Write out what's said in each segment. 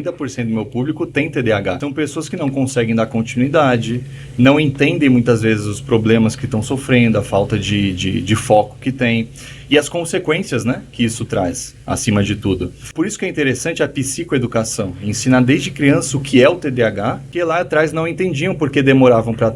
80% do meu público tem TDAH. São pessoas que não conseguem dar continuidade, não entendem muitas vezes os problemas que estão sofrendo, a falta de foco que tem e as consequências, né, que isso traz, acima de tudo. Por isso que é interessante a psicoeducação, ensinar desde criança o que é o TDAH, que lá atrás não entendiam porque demoravam para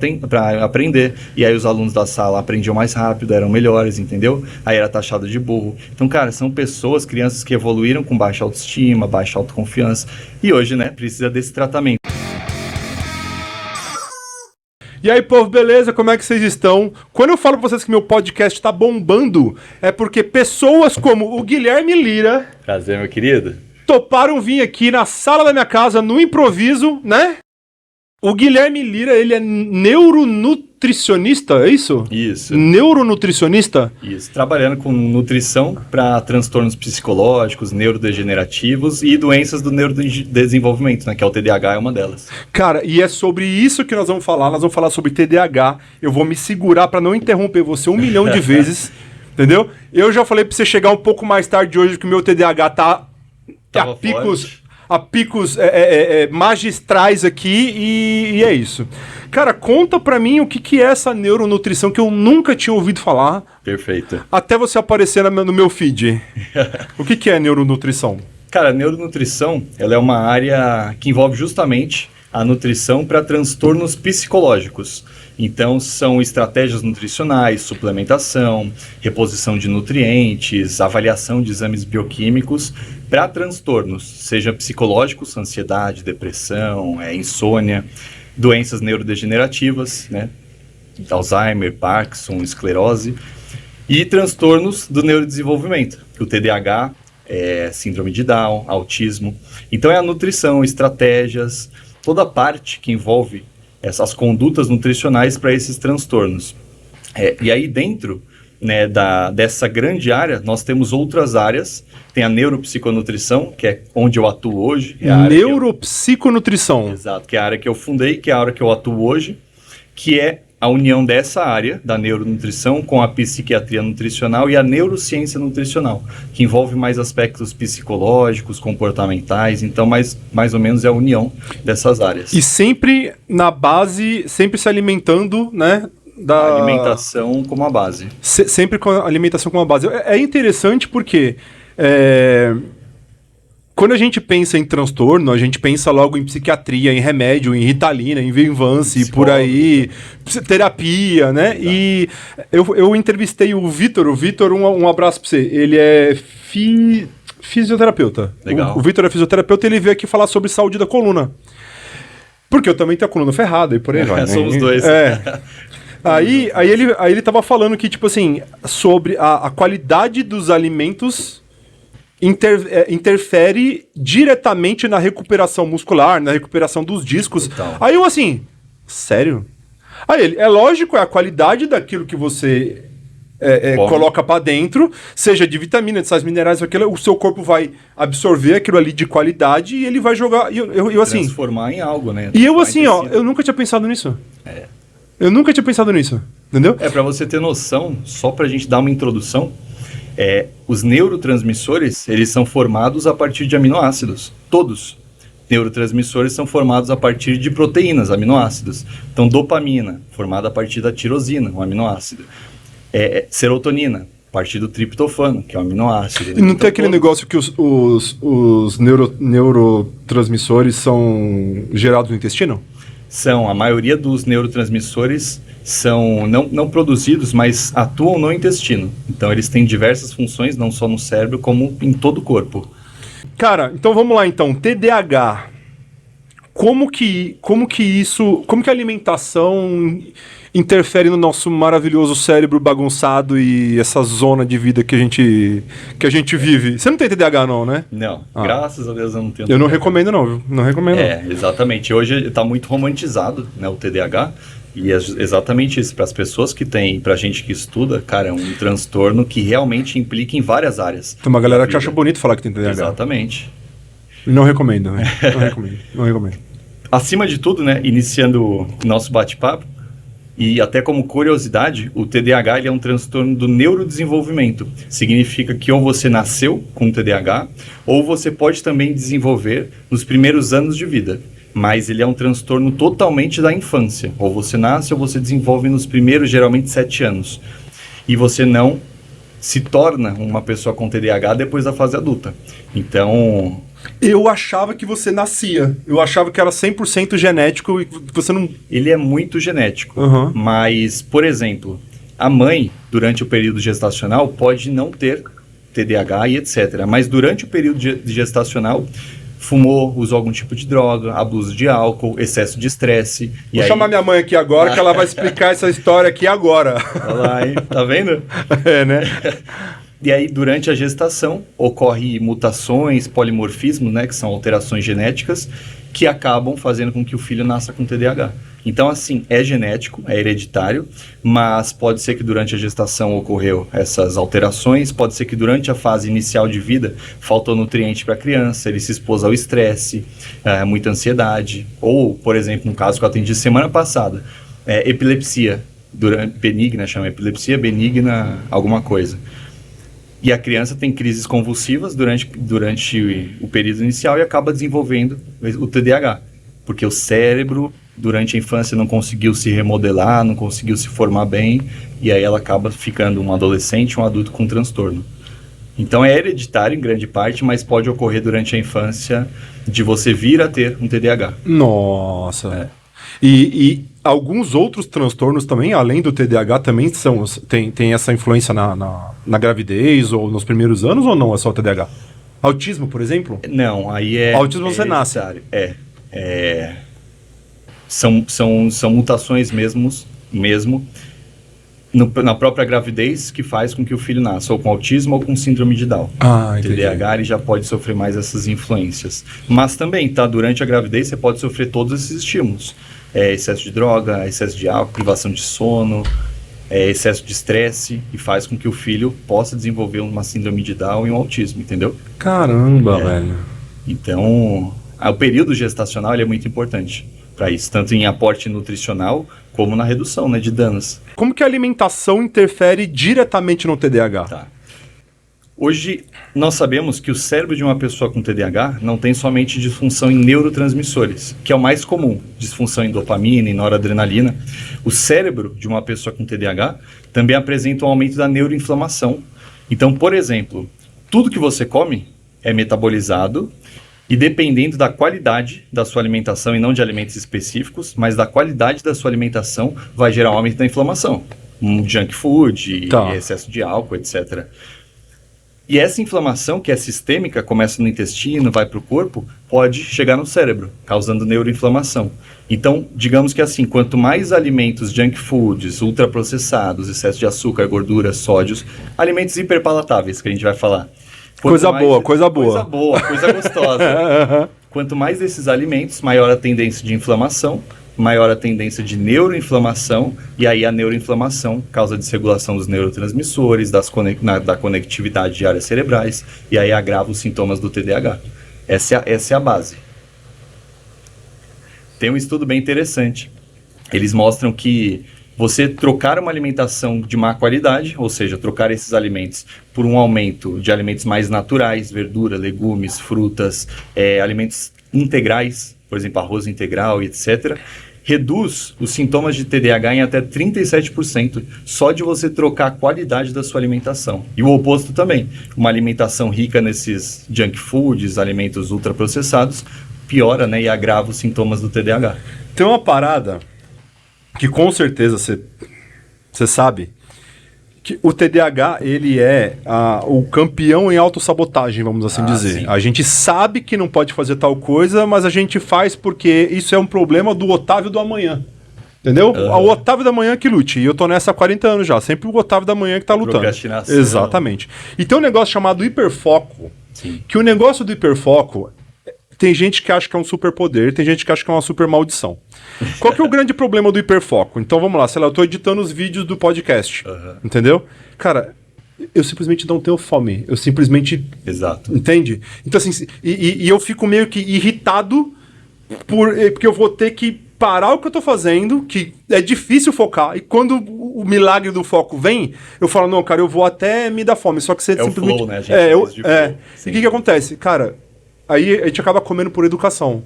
aprender, e aí os alunos da sala aprendiam mais rápido, eram melhores, entendeu? Aí era taxado de burro. Então, cara, são pessoas, crianças que evoluíram com baixa autoestima, baixa autoconfiança, e hoje, né, precisa desse tratamento. E aí, povo, beleza? Como é que vocês estão? Quando eu falo pra vocês que meu podcast tá bombando, é porque pessoas como o Guilherme Lira... Prazer, meu querido. ...toparam vir aqui na sala da minha casa, no improviso, né? O Guilherme Lira, ele é neuronutricionista, é isso? Isso. Neuronutricionista? Isso, trabalhando com nutrição para transtornos psicológicos, neurodegenerativos e doenças do neurodesenvolvimento, né, que é o TDAH, é uma delas. Cara, e é sobre isso que nós vamos falar sobre TDAH. Eu vou me segurar para não interromper você 1 milhão de vezes, entendeu? Eu já falei para você chegar um pouco mais tarde hoje que o meu TDAH tá a picos magistrais aqui e é isso. Cara, conta pra mim o que é essa neuronutrição que eu nunca tinha ouvido falar. Perfeito. Até você aparecer no meu feed. O que é neuronutrição? Cara, a neuronutrição, ela é uma área que envolve justamente a nutrição para transtornos psicológicos. Então, são estratégias nutricionais, suplementação, reposição de nutrientes, avaliação de exames bioquímicos para transtornos, seja psicológicos, ansiedade, depressão, insônia, doenças neurodegenerativas, né? Alzheimer, Parkinson, esclerose, e transtornos do neurodesenvolvimento, o TDAH, síndrome de Down, autismo. Então, é a nutrição, estratégias, toda a parte que envolve essas condutas nutricionais para esses transtornos. E aí dentro, né, dessa grande área, nós temos outras áreas. Tem a neuropsiconutrição, que é onde eu atuo hoje. Neuropsiconutrição. Exato, que é a área que eu fundei, que é a área que eu atuo hoje, que é a união dessa área, da neuronutrição, com a psiquiatria nutricional e a neurociência nutricional, que envolve mais aspectos psicológicos, comportamentais, então mais ou menos é a união dessas áreas. E sempre na base, sempre se alimentando, né? Da alimentação como a base. Sempre com a alimentação como a base. É interessante porque... quando a gente pensa em transtorno, a gente pensa logo em psiquiatria, em remédio, em Ritalina, em Venvance, por aí, terapia, né? Exato. E eu entrevistei o Vitor. O Vitor, um abraço pra você. Ele é fisioterapeuta. Legal. O Vitor é fisioterapeuta e ele veio aqui falar sobre saúde da coluna. Porque eu também tenho a coluna ferrada e por aí vai. Somos dois. Aí ele tava falando que, tipo assim, sobre a qualidade dos alimentos... interfere diretamente na recuperação muscular, na recuperação dos discos. Total. Aí eu assim, sério? Aí ele, é lógico, é a qualidade daquilo que você coloca pra dentro, seja de vitamina, de sais minerais, aquilo, o seu corpo vai absorver aquilo ali de qualidade e ele vai jogar... Eu assim... transformar em algo, né? E eu assim, eu nunca tinha pensado nisso. Eu nunca tinha pensado nisso, entendeu? Pra você ter noção, só pra gente dar uma introdução... os neurotransmissores, eles são formados a partir de aminoácidos, todos. Neurotransmissores são formados a partir de proteínas, aminoácidos. Então, dopamina, formada a partir da tirosina, um aminoácido. Serotonina, a partir do triptofano, que é um aminoácido. E não tem aquele negócio que os neurotransmissores são gerados no intestino? São, a maioria dos neurotransmissores são não produzidos, mas atuam no intestino. Então eles têm diversas funções, não só no cérebro, como em todo o corpo. Cara, então vamos lá então, TDAH. Como que a alimentação interfere no nosso maravilhoso cérebro bagunçado e essa zona de vida que a gente vive? Você não tem TDAH não, né? Não, graças a Deus eu não tenho. Eu não recomendo não, viu? Não recomendo. Exatamente. Hoje está muito romantizado, né, o TDAH. E é exatamente isso, para as pessoas que têm, pra gente que estuda, cara, é um transtorno que realmente implica em várias áreas. Tem uma galera que acha bonito falar que tem TDAH. Exatamente. Não recomendo, né? Não recomendo. Acima de tudo, né, iniciando o nosso bate-papo, E até como curiosidade, o TDAH ele é um transtorno do neurodesenvolvimento. Significa que ou você nasceu com TDAH, ou você pode também desenvolver nos primeiros anos de vida. Mas ele é um transtorno totalmente da infância. Ou você nasce ou você desenvolve nos primeiros, geralmente, 7 anos. E você não se torna uma pessoa com TDAH depois da fase adulta. Então... Eu achava que você nascia. Eu achava que era 100% genético e que você não... Ele é muito genético. Uhum. Mas, por exemplo, a mãe, durante o período gestacional, pode não ter TDAH e etc. Mas durante o período gestacional, fumou, usou algum tipo de droga, abuso de álcool, excesso de estresse. Vou chamar minha mãe aqui agora, que ela vai explicar essa história aqui agora. Olha lá, hein? Tá vendo? É, né? E aí, durante a gestação, ocorre mutações, polimorfismos, né, que são alterações genéticas, que acabam fazendo com que o filho nasça com TDAH. Então, assim, é genético, é hereditário, mas pode ser que durante a gestação ocorreu essas alterações, pode ser que durante a fase inicial de vida faltou nutriente para a criança, ele se expôs ao estresse, muita ansiedade, ou, por exemplo, no caso que eu atendi semana passada, epilepsia benigna, chama epilepsia benigna alguma coisa. E a criança tem crises convulsivas durante o período inicial e acaba desenvolvendo o TDAH. Porque o cérebro, durante a infância, não conseguiu se remodelar, não conseguiu se formar bem, e aí ela acaba ficando um adolescente, um adulto com transtorno. Então é hereditário em grande parte, mas pode ocorrer durante a infância de você vir a ter um TDAH. Nossa. E alguns outros transtornos também, além do TDAH, também tem essa influência na gravidez ou nos primeiros anos, ou não é só o TDAH? Autismo, por exemplo? Não, aí é... Autismo você nasce. São mutações mesmo na própria gravidez que faz com que o filho nasça ou com autismo ou com síndrome de Down. Entendi. TDAH ele já pode sofrer mais essas influências. Mas também, durante a gravidez você pode sofrer todos esses estímulos. Excesso de droga, excesso de álcool, privação de sono, excesso de estresse, e faz com que o filho possa desenvolver uma síndrome de Down e um autismo, entendeu? Caramba, velho. Então, o período gestacional ele é muito importante para isso, tanto em aporte nutricional como na redução, né, de danos. Como que a alimentação interfere diretamente no TDAH? Tá. Hoje, nós sabemos que o cérebro de uma pessoa com TDAH não tem somente disfunção em neurotransmissores, que é o mais comum, disfunção em dopamina, em noradrenalina. O cérebro de uma pessoa com TDAH também apresenta um aumento da neuroinflamação. Então, por exemplo, tudo que você come é metabolizado e dependendo da qualidade da sua alimentação, e não de alimentos específicos, mas da qualidade da sua alimentação, vai gerar um aumento da inflamação. Junk food, excesso de álcool, etc. E essa inflamação, que é sistêmica, começa no intestino, vai para o corpo, pode chegar no cérebro, causando neuroinflamação. Então, digamos que assim, quanto mais alimentos junk foods, ultraprocessados, excesso de açúcar, gordura, sódios, alimentos hiperpalatáveis, que a gente vai falar. Coisa boa. Coisa gostosa. Quanto mais desses alimentos, maior a tendência de inflamação, maior a tendência de neuroinflamação, e aí a neuroinflamação causa desregulação dos neurotransmissores, da conectividade de áreas cerebrais, e aí agrava os sintomas do TDAH. Essa é a base. Tem um estudo bem interessante. Eles mostram que você trocar uma alimentação de má qualidade, ou seja, trocar esses alimentos por um aumento de alimentos mais naturais, verdura, legumes, frutas, alimentos integrais, por exemplo, arroz integral e etc., reduz os sintomas de TDAH em até 37%, só de você trocar a qualidade da sua alimentação. E o oposto também, uma alimentação rica nesses junk foods, alimentos ultraprocessados, piora, né, e agrava os sintomas do TDAH. Tem uma parada que com certeza você sabe, que o TDAH, ele é o campeão em autossabotagem, vamos assim dizer. Sim. A gente sabe que não pode fazer tal coisa, mas a gente faz porque isso é um problema do Otávio do amanhã. Entendeu? O Otávio da manhã que lute. E eu tô nessa há 40 anos já. Sempre o Otávio da manhã que tá lutando. Procrastinação. Exatamente. E tem um negócio chamado hiperfoco. Sim. Que o negócio do hiperfoco, tem gente que acha que é um superpoder, tem gente que acha que é uma super maldição. Qual que é o grande problema do hiperfoco? Então vamos lá, sei lá, eu tô editando os vídeos do podcast. Entendeu? Cara, eu simplesmente não tenho fome. Eu simplesmente... Exato. Entende? Então assim, e eu fico meio que irritado porque eu vou ter que parar o que eu tô fazendo, que é difícil focar, e quando o milagre do foco vem, eu falo, não, cara, eu vou até me dar fome, só que você simplesmente... o flow, né? A gente E flow. o que acontece? Cara, aí a gente acaba comendo por educação.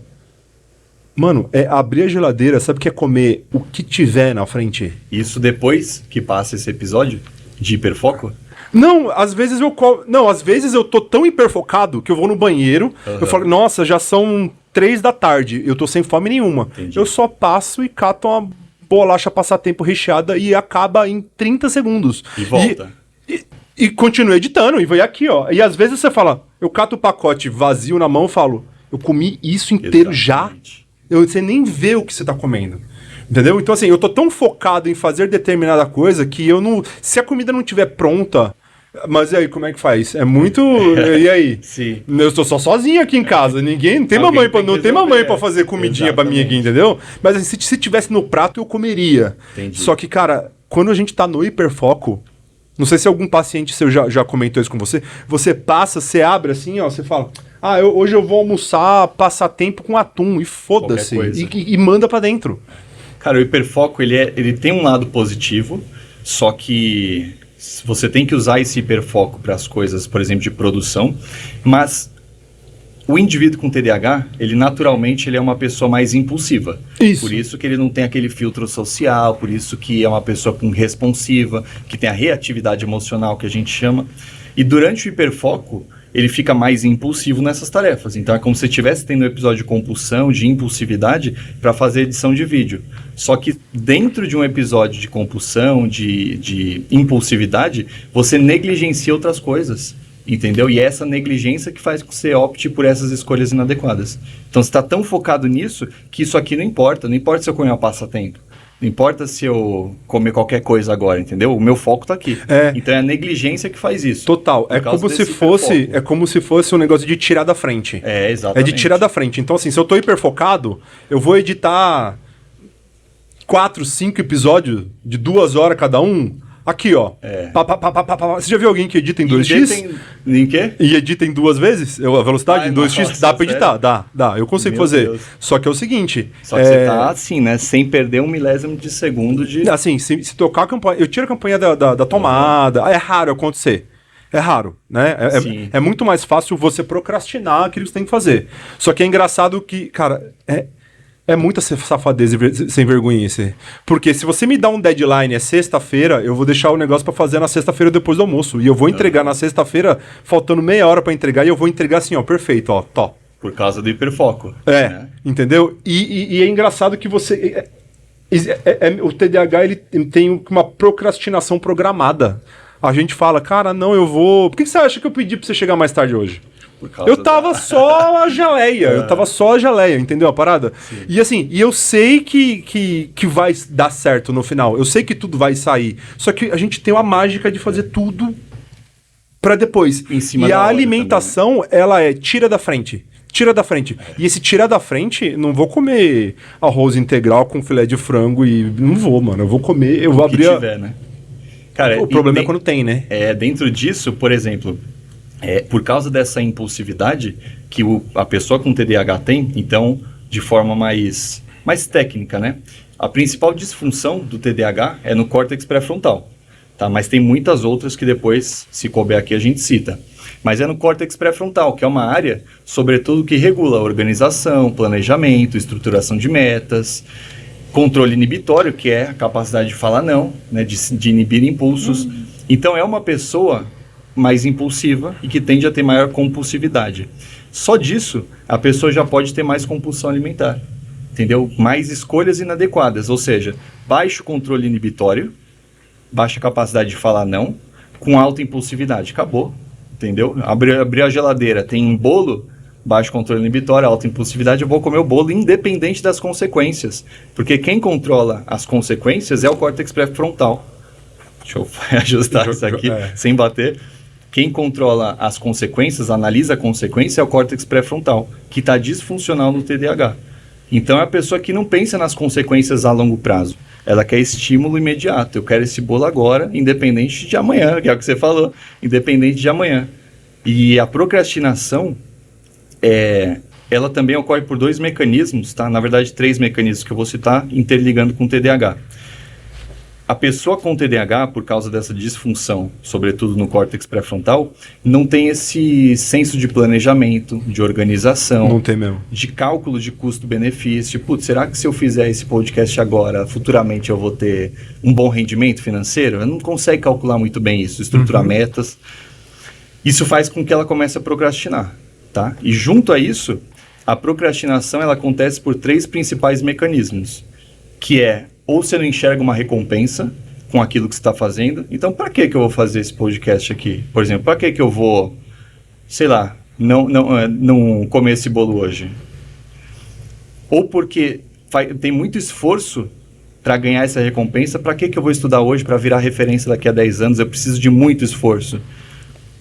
Mano, é abrir a geladeira, sabe o que é comer o que tiver na frente? Isso depois que passa esse episódio de hiperfoco? Não, às vezes às vezes eu tô tão hiperfocado que eu vou no banheiro, eu falo, nossa, já são 3 da tarde, eu tô sem fome nenhuma. Entendi. Eu só passo e cato uma bolacha passatempo recheada e acaba em 30 segundos. E volta. E continua editando, e vai aqui, ó. E às vezes você fala, eu cato o pacote vazio na mão e falo, eu comi isso inteiro Exatamente. já. Você nem vê o que você tá comendo. Entendeu? Então, assim, eu tô tão focado em fazer determinada coisa que eu não... Se a comida não estiver pronta... Mas e aí, como é que faz? É muito... E aí? Sim. Eu estou só sozinho aqui em casa. Ninguém... Não tem Alguém mamãe, tem que não tem resolver, mamãe pra fazer comidinha pra mim aqui, entendeu? Mas assim, se tivesse no prato, eu comeria. Entendi. Só que, cara, quando a gente tá no hiperfoco... Não sei se algum paciente seu já comentou isso com você. Você passa, você abre assim, ó, você fala... hoje eu vou almoçar, passar tempo com atum, e foda-se. Qualquer coisa. E manda pra dentro. Cara, o hiperfoco, ele tem um lado positivo, só que você tem que usar esse hiperfoco para as coisas, por exemplo, de produção, mas o indivíduo com TDAH, ele naturalmente ele é uma pessoa mais impulsiva. Isso. Por isso que ele não tem aquele filtro social, por isso que é uma pessoa responsiva, que tem a reatividade emocional que a gente chama. E durante o hiperfoco, ele fica mais impulsivo nessas tarefas. Então é como se estivesse tendo um episódio de compulsão, de impulsividade, para fazer edição de vídeo. Só que dentro de um episódio de compulsão, de impulsividade, você negligencia outras coisas. Entendeu? E é essa negligência que faz com que você opte por essas escolhas inadequadas. Então você está tão focado nisso que isso aqui não importa. Não importa se eu comer um passatempo. Não importa se eu comer qualquer coisa agora, entendeu? O meu foco tá aqui. Então é a negligência que faz isso. Total. É como se fosse um negócio de tirar da frente. É, exatamente. É de tirar da frente. Então, assim, se eu tô hiperfocado, eu vou editar 4, 5 episódios de 2 horas cada um. Aqui, ó. Você já viu alguém que edita em 2x? Em quê? E edita em 2 vezes? A velocidade em 2x? Nossa, dá pra editar? sério? Dá. Eu consigo Meu fazer. Deus. Só que é o seguinte... Só que você tá assim, né? Sem perder um milésimo de segundo de... Assim, se tocar a campanha... Eu tiro a campanha da tomada. É raro acontecer. É raro, né? É muito mais fácil você procrastinar aquilo que você tem que fazer. Só que é engraçado que, cara... É muita safadez e sem vergonha. Porque se você me dá um deadline, é sexta-feira, eu vou deixar o negócio pra fazer na sexta-feira depois do almoço. E eu vou entregar na sexta-feira, faltando meia hora pra entregar, e eu vou entregar assim, ó, perfeito, ó, tó. Por causa do hiperfoco. Né? Entendeu? E é engraçado que você... o TDAH, ele tem uma procrastinação programada. A gente fala, cara, não, eu vou... Por que você acha que eu pedi pra você chegar mais tarde hoje? Eu tava só a geleia, entendeu a parada? Sim. E assim, eu sei que vai dar certo no final, eu sei que tudo vai sair, só que a gente tem uma mágica de fazer tudo pra depois. Em cima e da a hora alimentação, também, né? ela tira da frente. Tira da frente. E esse tirar da frente, não vou comer arroz integral com filé de frango e... Não vou, mano. Eu vou comer, eu vou abrir... tiver, né? Cara, o problema é quando tem, né? Dentro disso, por exemplo... por causa dessa impulsividade que a pessoa com TDAH tem, então, de forma mais técnica, né? A principal disfunção do TDAH é no córtex pré-frontal, tá? Mas tem muitas outras que depois, se couber aqui, a gente cita. Mas é no córtex pré-frontal, que é uma área, sobretudo, que regula a organização, planejamento, estruturação de metas, controle inibitório, que é a capacidade de falar não, né? De inibir impulsos. Então, é uma pessoa... mais impulsiva e que tende a ter maior compulsividade. Só disso, a pessoa já pode ter mais compulsão alimentar, entendeu? Mais escolhas inadequadas, ou seja, baixo controle inibitório, baixa capacidade de falar não, com alta impulsividade. Acabou, entendeu? Abrir a geladeira, tem um bolo, baixo controle inibitório, alta impulsividade, eu vou comer o bolo independente das consequências, porque quem controla as consequências é o córtex pré-frontal. Deixa eu ajustar isso aqui, sem bater. Quem controla as consequências, analisa a consequência, é o córtex pré-frontal, que está disfuncional no TDAH. Então é a pessoa que não pensa nas consequências a longo prazo. Ela quer estímulo imediato. Eu quero esse bolo agora, independente de amanhã, que é o que você falou, independente de amanhã. E a procrastinação ela também ocorre por 2 mecanismos, tá? Na verdade, 3 mecanismos que eu vou citar, interligando com o TDAH. A pessoa com TDAH, por causa dessa disfunção, sobretudo no córtex pré-frontal, não tem esse senso de planejamento, de organização, Não tem mesmo. de cálculo de custo-benefício. Putz, será que se eu fizer esse podcast agora, futuramente eu vou ter um bom rendimento financeiro? Ela não consegue calcular muito bem isso, estruturar metas. Isso faz com que ela comece a procrastinar, tá? E junto a isso, a procrastinação ela acontece por 3 principais mecanismos, que é ou você não enxerga uma recompensa com aquilo que você está fazendo. Então, para que eu vou fazer esse podcast aqui? Por exemplo, para que eu vou, sei lá, não comer esse bolo hoje? Ou porque tem muito esforço para ganhar essa recompensa. Para que eu vou estudar hoje para virar referência daqui a 10 anos? Eu preciso de muito esforço.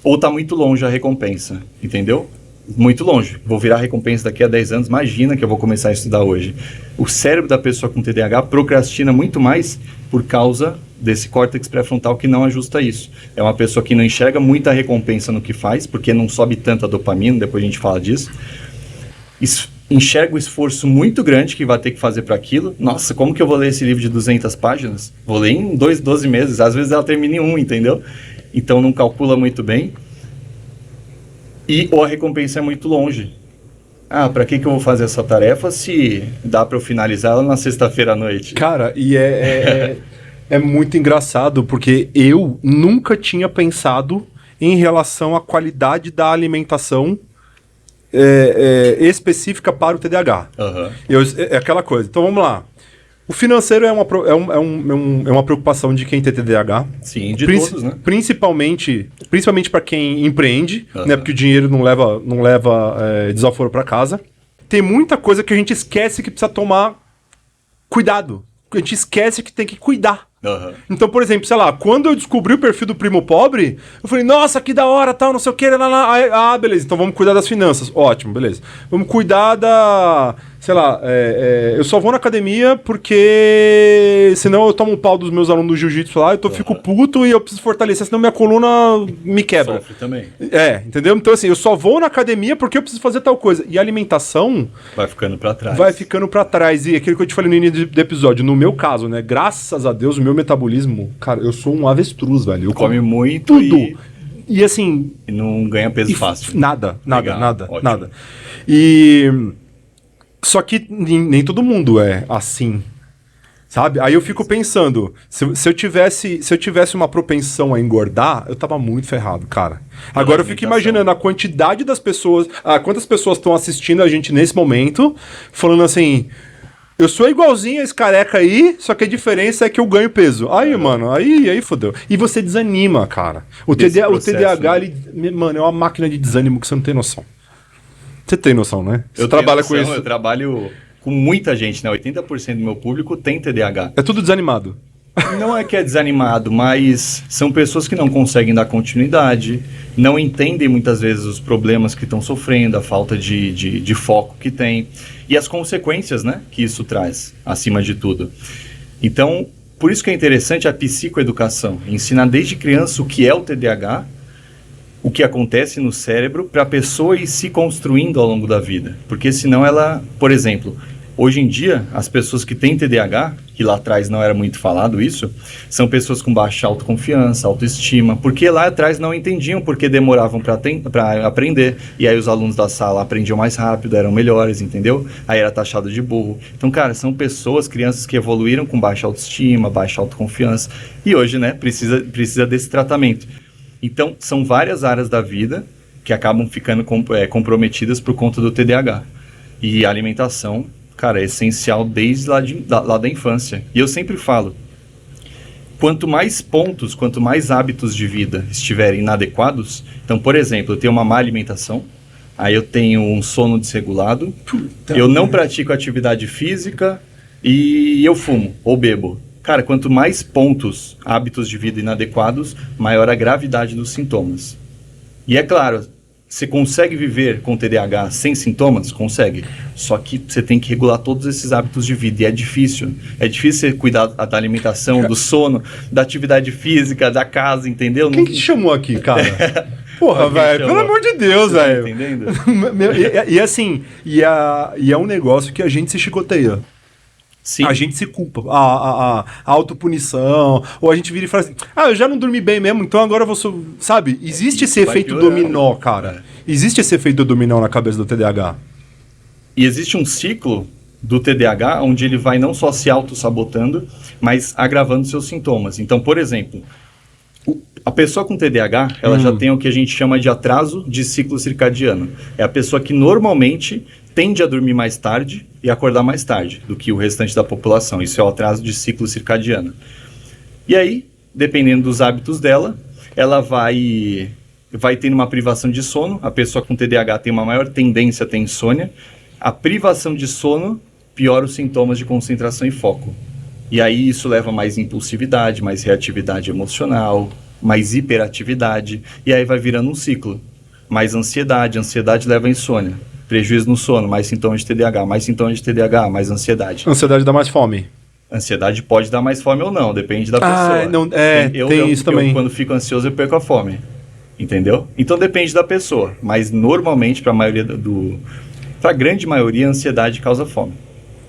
Ou está muito longe a recompensa, entendeu? Muito longe. Vou virar recompensa daqui a 10 anos, imagina que eu vou começar a estudar hoje. O cérebro da pessoa com TDAH procrastina muito mais por causa desse córtex pré-frontal que não ajusta isso. É uma pessoa que não enxerga muita recompensa no que faz, porque não sobe tanto a dopamina, depois a gente fala disso. Enxerga o esforço muito grande que vai ter que fazer para aquilo. Nossa, como que eu vou ler esse livro de 200 páginas? Vou ler em 12 meses, às vezes ela termina em 1, entendeu? Então não calcula muito bem. Ou a recompensa é muito longe. Ah, para que eu vou fazer essa tarefa se dá para eu finalizar ela na sexta-feira à noite? Cara, e é muito engraçado, porque eu nunca tinha pensado em relação à qualidade da alimentação específica para o TDAH. Uhum. É aquela coisa. Então vamos lá. O financeiro é uma preocupação de quem tem TDAH. Sim, de todos, né? Principalmente para quem empreende, né? Porque o dinheiro não leva desaforo para casa. Tem muita coisa que a gente esquece que precisa tomar cuidado. A gente esquece que tem que cuidar. Uhum. Então, por exemplo, sei lá, quando eu descobri o perfil do primo pobre, eu falei, nossa, que da hora, tal, não sei o que, ah, beleza, então vamos cuidar das finanças. Ótimo, beleza. Vamos cuidar sei lá, eu só vou na academia porque senão eu tomo um pau dos meus alunos do jiu-jitsu lá, fico puto e eu preciso fortalecer, senão minha coluna me quebra. Sofre também. Entendeu? Então, assim, eu só vou na academia porque eu preciso fazer tal coisa. E a alimentação vai ficando pra trás. Vai ficando pra trás. E aquilo que eu te falei no início do episódio, no meu caso, né? Graças a Deus, o meu metabolismo, cara, eu sou um avestruz, velho. Eu come muito tudo. E assim... E não ganha peso fácil. Nada. Ótimo. E... Só que nem todo mundo é assim, sabe? Aí eu fico pensando, se eu tivesse uma propensão a engordar, eu tava muito ferrado, cara. Agora eu fico imaginando a quantidade das pessoas, quantas pessoas estão assistindo a gente nesse momento, falando assim, eu sou igualzinho a esse careca aí, só que a diferença é que eu ganho peso. Aí, mano, aí fodeu. E você desanima, cara. O TDAH, ele, mano, é uma máquina de desânimo que você não tem noção. Você tem noção, né? Você trabalha com isso. Eu trabalho com muita gente, né? 80% do meu público tem TDAH. É tudo desanimado. Não é que é desanimado, mas são pessoas que não conseguem dar continuidade, não entendem muitas vezes os problemas que estão sofrendo, a falta de foco que tem e as consequências, né, que isso traz, acima de tudo. Então, por isso que é interessante a psicoeducação, ensinar desde criança o que é o TDAH, o que acontece no cérebro para a pessoa ir se construindo ao longo da vida. Porque senão ela, por exemplo, hoje em dia, as pessoas que têm TDAH, que lá atrás não era muito falado isso, são pessoas com baixa autoconfiança, autoestima, porque lá atrás não entendiam porque demoravam para aprender, e aí os alunos da sala aprendiam mais rápido, eram melhores, entendeu? Aí era taxado de burro. Então, cara, são pessoas, crianças que evoluíram com baixa autoestima, baixa autoconfiança, e hoje, né, precisa desse tratamento. Então, são várias áreas da vida que acabam ficando comprometidas por conta do TDAH. E a alimentação, cara, é essencial desde lá da infância. E eu sempre falo, quanto mais pontos, quanto mais hábitos de vida estiverem inadequados, então, por exemplo, eu tenho uma má alimentação, aí eu tenho um sono desregulado, eu não pratico atividade física e eu fumo ou bebo. Cara, quanto mais pontos, hábitos de vida inadequados, maior a gravidade dos sintomas. E é claro, você consegue viver com TDAH sem sintomas? Consegue. Só que você tem que regular todos esses hábitos de vida. E é difícil. É difícil você cuidar da alimentação, do sono, da atividade física, da casa, entendeu? Quem que te chamou aqui, cara? Porra, velho, pelo amor de Deus, Você tá velho. entendendo? E assim, e é um negócio que a gente se chicoteia. Sim. A gente se culpa. A autopunição. Ou a gente vira e fala assim: ah, eu já não dormi bem mesmo, então agora eu vou. Sabe? Existe esse vai efeito piorando. dominó, cara. Existe esse efeito dominó na cabeça do TDAH. E existe um ciclo do TDAH onde ele vai não só se auto-sabotando, mas agravando seus sintomas. Então, por exemplo, a pessoa com TDAH, ela já tem o que a gente chama de atraso de ciclo circadiano. É a pessoa que normalmente tende a dormir mais tarde e acordar mais tarde do que o restante da população. Isso é o atraso de ciclo circadiano. E aí, dependendo dos hábitos dela, ela vai tendo uma privação de sono. A pessoa com TDAH tem uma maior tendência a ter insônia. A privação de sono piora os sintomas de concentração e foco. E aí isso leva a mais impulsividade, mais reatividade emocional, mais hiperatividade. E aí vai virando um ciclo. Mais ansiedade, ansiedade leva a insônia. Prejuízo no sono, mais sintomas de TDAH, mais sintomas de TDAH, mais ansiedade. Ansiedade dá mais fome. Ansiedade pode dar mais fome ou não, depende da pessoa. Não, tem isso também. Quando fico ansioso, eu perco a fome. Entendeu? Então depende da pessoa. Mas normalmente, para a maioria para a grande maioria, a ansiedade causa fome.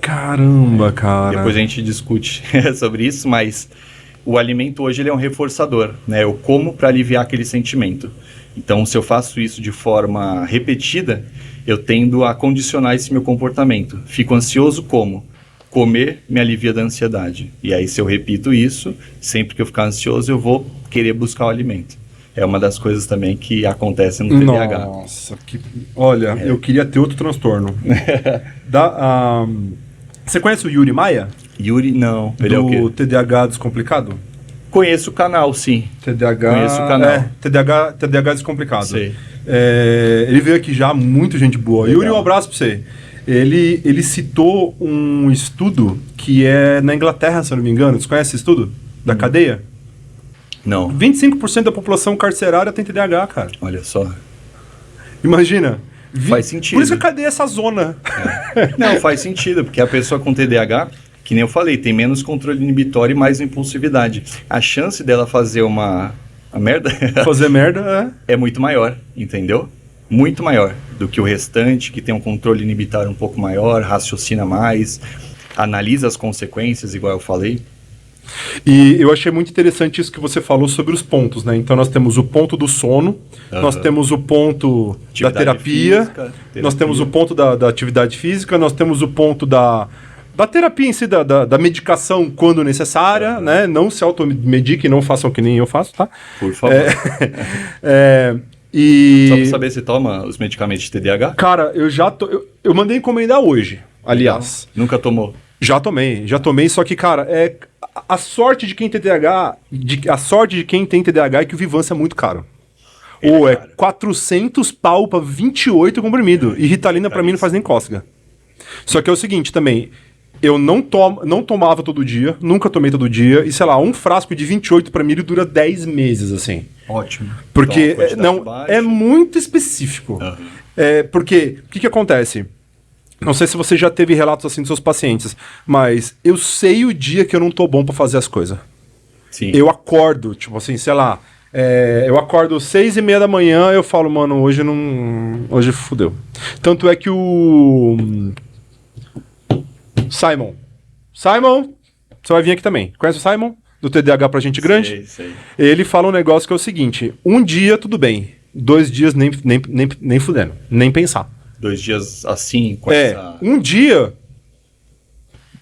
Caramba, cara. Depois a gente discute sobre isso, mas o alimento hoje ele é um reforçador, né? Eu como para aliviar aquele sentimento. Então, se eu faço isso de forma repetida, eu tendo a condicionar esse meu comportamento. Fico ansioso como? Comer me alivia da ansiedade. E aí, se eu repito isso, sempre que eu ficar ansioso, eu vou querer buscar o alimento. É uma das coisas também que acontece no TDAH. Nossa, olha, eu queria ter outro transtorno. Você conhece o Yuri Maia? Yuri, não. Ele é o Do quê? TDAH Descomplicado? Conheço o canal, sim. TDAH... Conheço o canal. TDAH Descomplicado. Sei. Ele veio aqui já, muito gente boa. Legal. Yuri, um abraço pra você. Ele citou um estudo que é na Inglaterra, se eu não me engano. Você conhece esse estudo? Da cadeia? Não. 25% da população carcerária tem TDAH, cara. Olha só. Imagina. Faz sentido. Por isso que a cadeia é essa zona. Não, faz sentido, porque a pessoa com TDAH, que nem eu falei, tem menos controle inibitório e mais impulsividade. A chance dela fazer uma merda Fazer merda é muito maior, entendeu? Muito maior do que o restante, que tem um controle inibitório um pouco maior, raciocina mais, analisa as consequências, igual eu falei. E eu achei muito interessante isso que você falou sobre os pontos, né? Então nós temos o ponto do sono, nós temos o ponto da terapia, nós temos o ponto da atividade física, nós temos o ponto da terapia em si, da medicação quando necessária, né? Não se automediquem, não façam que nem eu faço, tá? Por favor. Só pra saber se toma os medicamentos de TDAH? Cara, eu mandei encomendar hoje, aliás. Nunca tomou? Já tomei, só que, cara, a sorte de quem tem TDAH, a sorte de quem tem TDAH é que o Vyvanse é muito caro. Ou é 400 pau pra 28 comprimido. E Ritalina pra mim não faz nem cócega. Só que é o seguinte também, eu não tomava todo dia, nunca tomei todo dia, e sei lá, um frasco de 28 pra mim ele dura 10 meses, assim. Ótimo. Porque Então, baixa. é muito específico. Uhum. Porque, o que acontece? Não sei se você já teve relatos assim dos seus pacientes, mas eu sei o dia que eu não tô bom pra fazer as coisas. Sim. Eu acordo, tipo assim, sei lá, eu acordo 6:30 da manhã, eu falo, mano, hoje fudeu. Tanto é que o Simon, você vai vir aqui também. Conhece o Simon? Do TDAH pra gente grande? Sei. Ele fala um negócio que é o seguinte, um dia tudo bem, 2 dias nem fudendo, nem pensar. 2 dias assim, com essa... Um dia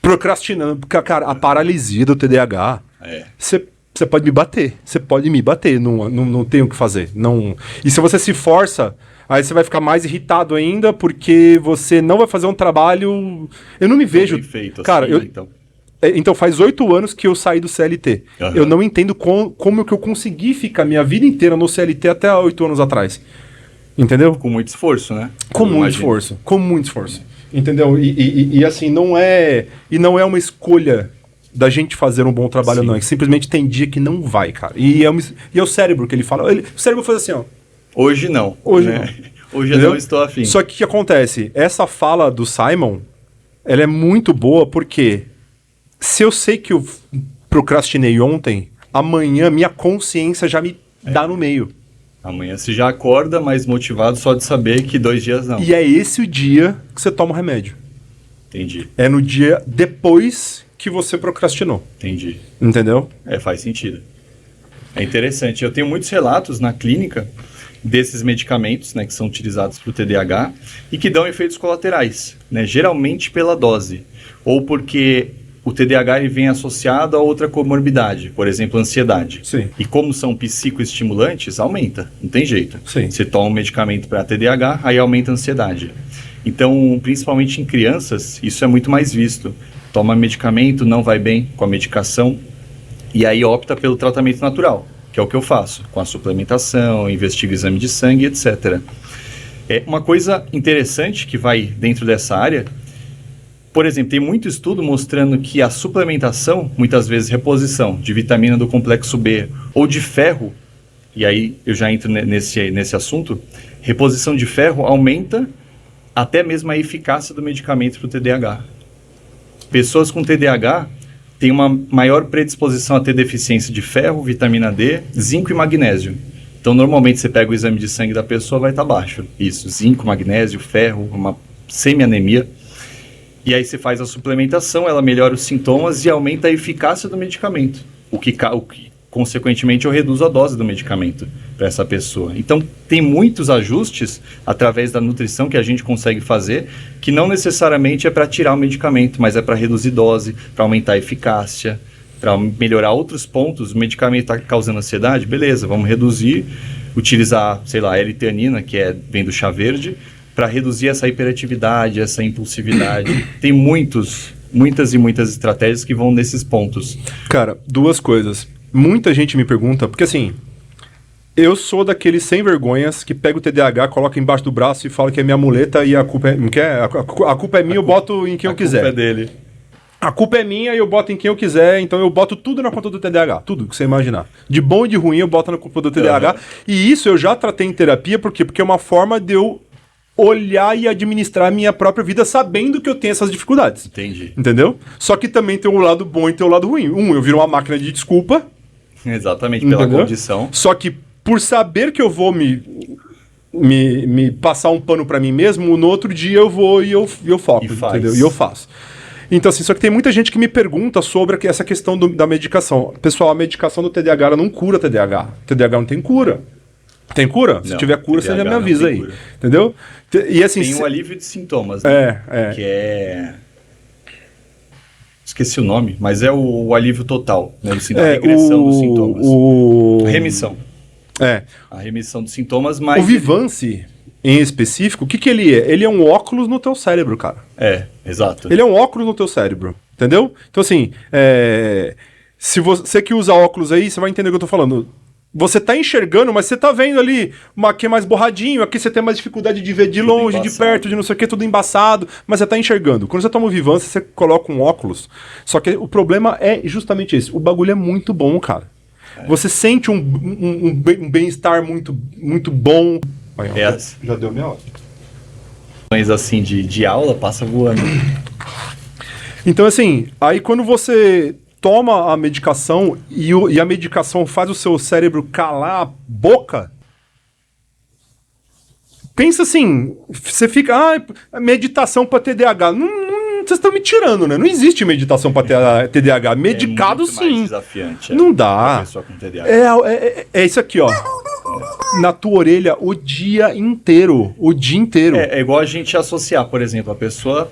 procrastinando, porque, cara, a paralisia do TDAH, você pode me bater, não tem o que fazer. Não. E se você se força, aí você vai ficar mais irritado ainda, porque você não vai fazer um trabalho... Eu não me vejo... Bem feito, cara, assim, então. Então faz 8 anos que eu saí do CLT. Uhum. Eu não entendo como que eu consegui ficar minha vida inteira no CLT até há 8 anos atrás. Entendeu? Com muito esforço, né? Com muito esforço. Entendeu? E assim, não é uma escolha da gente fazer um bom trabalho, Sim. não. É que simplesmente tem dia que não vai, cara. E é o cérebro que ele fala. O cérebro faz assim, ó. Hoje não. Hoje né? não. Hoje eu Entendeu? não estou afim. Só que o que acontece? Essa fala do Simon, ela é muito boa porque se eu sei que eu procrastinei ontem, amanhã minha consciência já me dá no meio. Amanhã você já acorda mais motivado só de saber que 2 dias não. E é esse o dia que você toma o remédio. Entendi, É no dia depois que você procrastinou. entendi. Entendeu? Faz sentido. É interessante. Eu tenho muitos relatos na clínica desses medicamentos, né, que são utilizados para o TDAH e que dão efeitos colaterais, né, geralmente pela dose, ou porque o TDAH ele vem associado a outra comorbidade, por exemplo, ansiedade. Sim. E como são psicoestimulantes, aumenta, não tem jeito. Sim. Você toma um medicamento para TDAH, aí aumenta a ansiedade. Então, principalmente em crianças, isso é muito mais visto. Toma medicamento, não vai bem com a medicação, e aí opta pelo tratamento natural, que é o que eu faço, com a suplementação, investigo exame de sangue, etc. Uma coisa interessante que vai dentro dessa área, por exemplo, tem muito estudo mostrando que a suplementação, muitas vezes reposição de vitamina do complexo B ou de ferro, e aí eu já entro nesse assunto, reposição de ferro aumenta até mesmo a eficácia do medicamento para o TDAH. Pessoas com TDAH têm uma maior predisposição a ter deficiência de ferro, vitamina D, zinco e magnésio. Então, normalmente, você pega o exame de sangue da pessoa, vai estar baixo. Isso, zinco, magnésio, ferro, uma semi-anemia. E aí você faz a suplementação, ela melhora os sintomas e aumenta a eficácia do medicamento. O que consequentemente, eu reduzo a dose do medicamento para essa pessoa. Então, tem muitos ajustes através da nutrição que a gente consegue fazer, que não necessariamente é para tirar o medicamento, mas é para reduzir dose, para aumentar a eficácia, para melhorar outros pontos. O medicamento está causando ansiedade? Beleza, vamos reduzir, utilizar, sei lá, a L-teanina, que vem do chá verde, para reduzir essa hiperatividade, essa impulsividade. Tem muitas e muitas estratégias que vão nesses pontos. Cara, 2 coisas. Muita gente me pergunta, porque assim, eu sou daqueles sem vergonhas que pega o TDAH, coloca embaixo do braço e fala que é minha muleta e a culpa a culpa é minha, eu boto em quem eu quiser. A culpa é dele. A culpa é minha e eu boto em quem eu quiser, então eu boto tudo na conta do TDAH, tudo que você imaginar. De bom e de ruim eu boto na culpa do TDAH. E isso eu já tratei em terapia, por quê? Porque é uma forma de eu olhar e administrar a minha própria vida sabendo que eu tenho essas dificuldades. Entendi. Entendeu? Só que também tem o lado bom e tem o lado ruim. Eu viro uma máquina de desculpa. Exatamente, pela Entendeu? condição. Só que por saber que eu vou me passar um pano pra mim mesmo, no outro dia eu vou e eu foco, entendeu? E eu faço. Então, assim, só que tem muita gente que me pergunta sobre essa questão da medicação. Pessoal, a medicação do TDAH ela não cura TDAH. TDAH não tem cura. Tem cura? Se tiver cura, você já me avisa aí. Cura. Entendeu? E, assim, tem um alívio de sintomas, né? Que esqueci o nome, mas é o alívio total, né? A regressão dos sintomas. Remissão. A remissão dos sintomas, mas... O Vyvanse, em específico, o que ele é? Ele é um óculos no teu cérebro, cara. Exato. Ele é um óculos no teu cérebro, entendeu? Então, assim, se você que usa óculos aí, você vai entender o que eu tô falando. Você tá enxergando, mas você tá vendo ali, aqui é mais borradinho, aqui você tem mais dificuldade de ver de tudo longe, embaçado, de perto, de não sei o que, tudo embaçado, mas você tá enxergando. Quando você toma o Vyvanse, você coloca um óculos, só que o problema é justamente esse, o bagulho é muito bom, cara. Você sente um bem-estar muito, muito bom. Já deu minha hora. Mas assim, de aula, passa voando. Então, assim, aí quando você toma a medicação e a medicação faz o seu cérebro calar a boca, pensa assim, você fica, meditação para TDAH. Vocês estão me tirando, né? Não existe meditação para TDAH. Medicado, sim. Mais desafiante. Não dá. Pessoa com TDAH. É isso aqui, ó. Na tua orelha o dia inteiro. O dia inteiro. É igual a gente associar, por exemplo, a pessoa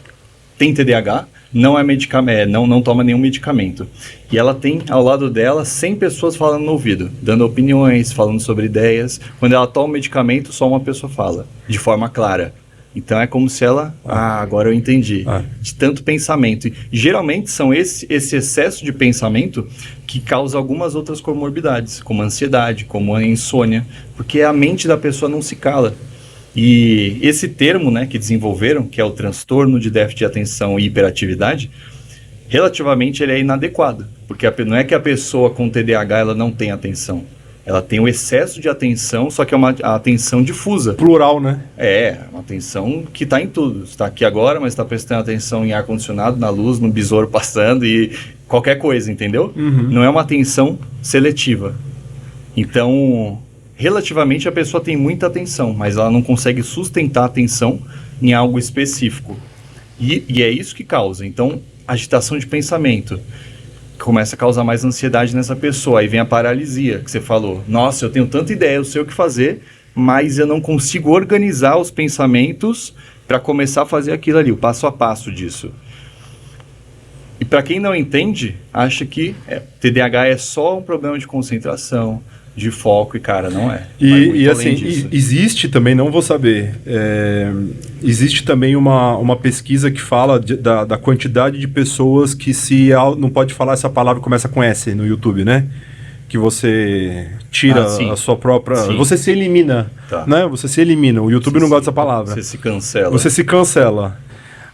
tem TDAH, não é medicamento, não toma nenhum medicamento. E ela tem ao lado dela 100 pessoas falando no ouvido, dando opiniões, falando sobre ideias. Quando ela toma o medicamento, só uma pessoa fala, de forma clara. Então é como se ela, agora eu entendi, de tanto pensamento. E geralmente são esse excesso de pensamento que causa algumas outras comorbidades, como a ansiedade, como a insônia, porque a mente da pessoa não se cala. E esse termo, né, que desenvolveram, que é o transtorno de déficit de atenção e hiperatividade, relativamente ele é inadequado, porque não é que a pessoa com TDAH ela não tem atenção. Ela tem o excesso de atenção, só que é uma atenção difusa. Plural, né? Uma atenção que está em tudo. Você está aqui agora, mas está prestando atenção em ar-condicionado, na luz, no besouro passando e qualquer coisa, entendeu? Não é uma atenção seletiva. Então, relativamente a pessoa tem muita atenção, mas ela não consegue sustentar a atenção em algo específico. E é isso que causa. Então, agitação de pensamento começa a causar mais ansiedade nessa pessoa. Aí vem a paralisia, que você falou. Nossa, eu tenho tanta ideia, eu sei o que fazer, mas eu não consigo organizar os pensamentos para começar a fazer aquilo ali, o passo a passo disso. E para quem não entende, acha que TDAH é só um problema de concentração, de foco, e cara, não é. E assim, existe também, não vou saber, existe também uma pesquisa que fala da quantidade de pessoas que não pode falar essa palavra, começa com S no YouTube, né? Que você tira a sua própria... Sim. Você se elimina, né? Você se elimina. O YouTube não gosta dessa palavra. Você se cancela. Você se cancela.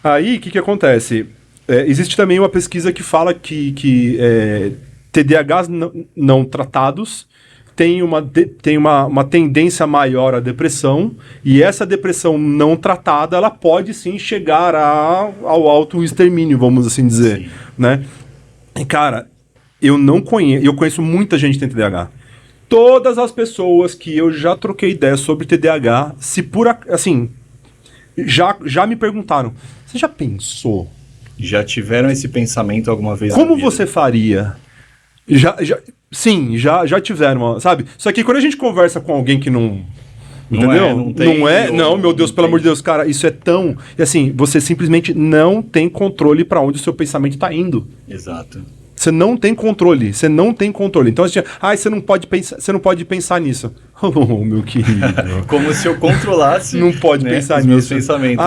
Aí, o que acontece? Existe também uma pesquisa que fala que TDAHs não tratados tem uma tendência maior à depressão, e essa depressão não tratada, ela pode sim chegar ao auto-extermínio, vamos assim dizer, sim, né? E, cara, eu conheço muita gente que tem TDAH. Todas as pessoas que eu já troquei ideia sobre TDAH, já me perguntaram, você já pensou? Já tiveram esse pensamento alguma vez? Como você faria? Sim, já tiveram, sabe? Só que quando a gente conversa com alguém que não... Entendeu? Não, meu Deus, pelo amor de Deus, cara, isso é tão... E assim, você simplesmente não tem controle para onde o seu pensamento está indo. Exato. Você não tem controle. Então, você não pode pensar nisso. Oh, meu querido. Como se eu controlasse. Não pode pensar nisso. Meus pensamentos.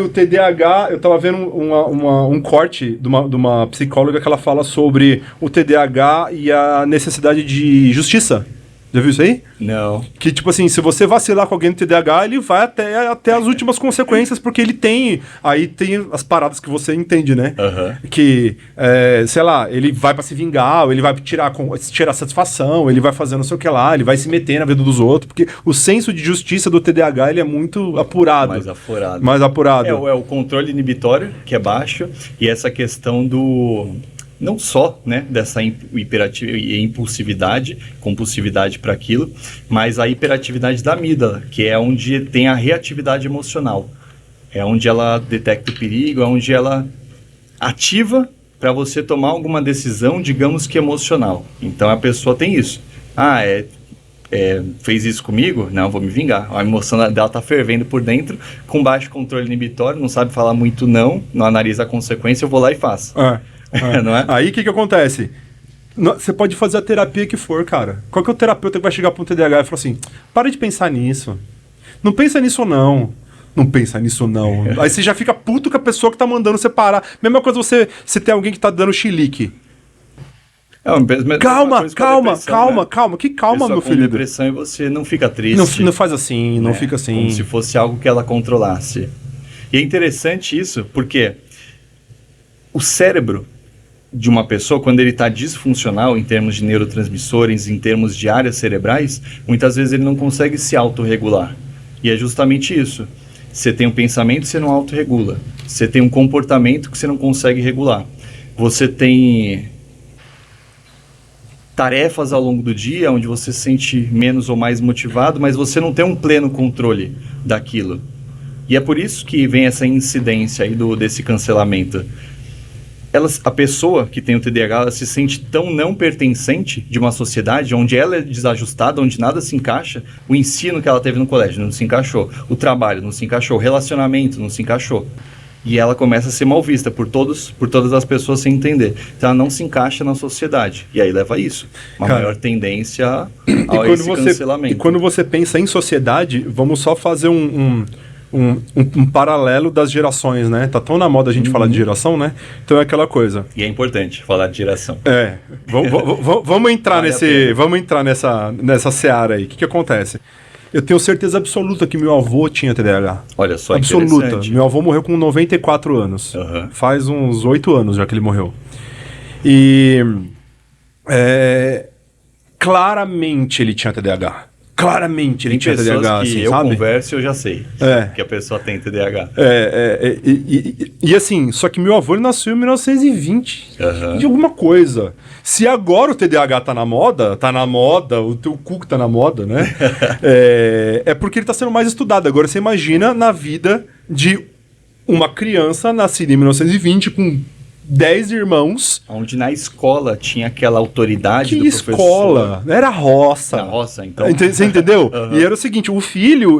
O TDAH, eu tava vendo um corte de uma psicóloga que ela fala sobre o TDAH e a necessidade de justiça. Já viu isso aí? Não. Que, tipo assim, se você vacilar com alguém no TDAH, ele vai até as últimas consequências, porque ele tem... Aí tem as paradas que você entende, né? Uhum. Que, sei lá, ele vai pra se vingar, ou ele vai tirar satisfação, ele vai fazer não sei o que lá, ele vai se meter na vida dos outros, porque o senso de justiça do TDAH, ele é muito apurado. Mais apurado. É o controle inibitório, que é baixo, e essa questão do... Não só, né, dessa impulsividade, compulsividade para aquilo, mas a hiperatividade da amígdala, que é onde tem a reatividade emocional. É onde ela detecta o perigo, é onde ela ativa para você tomar alguma decisão, digamos que emocional. Então a pessoa tem isso. Fez isso comigo? Não, vou me vingar. A emoção dela está fervendo por dentro, com baixo controle inibitório, não sabe falar muito não analisa a consequência, eu vou lá e faço. Não é? Aí o que acontece? Você pode fazer a terapia que for, cara. Qual que é o terapeuta que vai chegar para um TDAH e falar assim, para de pensar nisso. Não pensa nisso não. Não pensa nisso não. Aí você já fica puto com a pessoa que tá mandando você parar. Mesma coisa você tem alguém que tá dando chilique. Calma. Que calma, meu filho. Com depressão e você não fica triste. Não faz assim, não fica assim. Como se fosse algo que ela controlasse. E é interessante isso, porque o cérebro de uma pessoa, quando ele está disfuncional em termos de neurotransmissores, em termos de áreas cerebrais, muitas vezes ele não consegue se autorregular. E é justamente isso. Você tem um pensamento que você não autorregula. Você tem um comportamento que você não consegue regular. Você tem tarefas ao longo do dia onde você se sente menos ou mais motivado, mas você não tem um pleno controle daquilo. E é por isso que vem essa incidência aí desse cancelamento. A pessoa que tem o TDAH, ela se sente tão não pertencente de uma sociedade onde ela é desajustada, onde nada se encaixa. O ensino que ela teve no colégio não se encaixou, o trabalho não se encaixou, o relacionamento não se encaixou. E ela começa a ser mal vista por todas as pessoas sem entender. Então ela não se encaixa na sociedade. E aí leva a isso. Maior tendência a esse cancelamento. E quando você pensa em sociedade, vamos só fazer um paralelo das gerações, né? Tá tão na moda a gente falar de geração, né? Então é aquela coisa. E é importante falar de geração. Vamos entrar nessa seara aí. O que acontece? Eu tenho certeza absoluta que meu avô tinha TDAH. Olha só, absoluta. Meu avô morreu com 94 anos. Uhum. Faz uns 8 anos já que ele morreu. E claramente ele tinha TDAH. claramente ele Tem tinha pessoas TDAH, que assim, eu sabe? converso e eu já sei É. que a pessoa tem TDAH. E assim, só que meu avô ele nasceu em 1920, Aham. de alguma coisa. Se agora o TDAH tá na moda, o teu cu que tá na moda, né? é porque ele tá sendo mais estudado. Agora você imagina na vida de uma criança nascida em 1920 com 10 irmãos. Onde na escola tinha aquela autoridade Que do professor. escola? Era roça. Na roça, então. Você entendeu? Aham. E era o seguinte, o filho,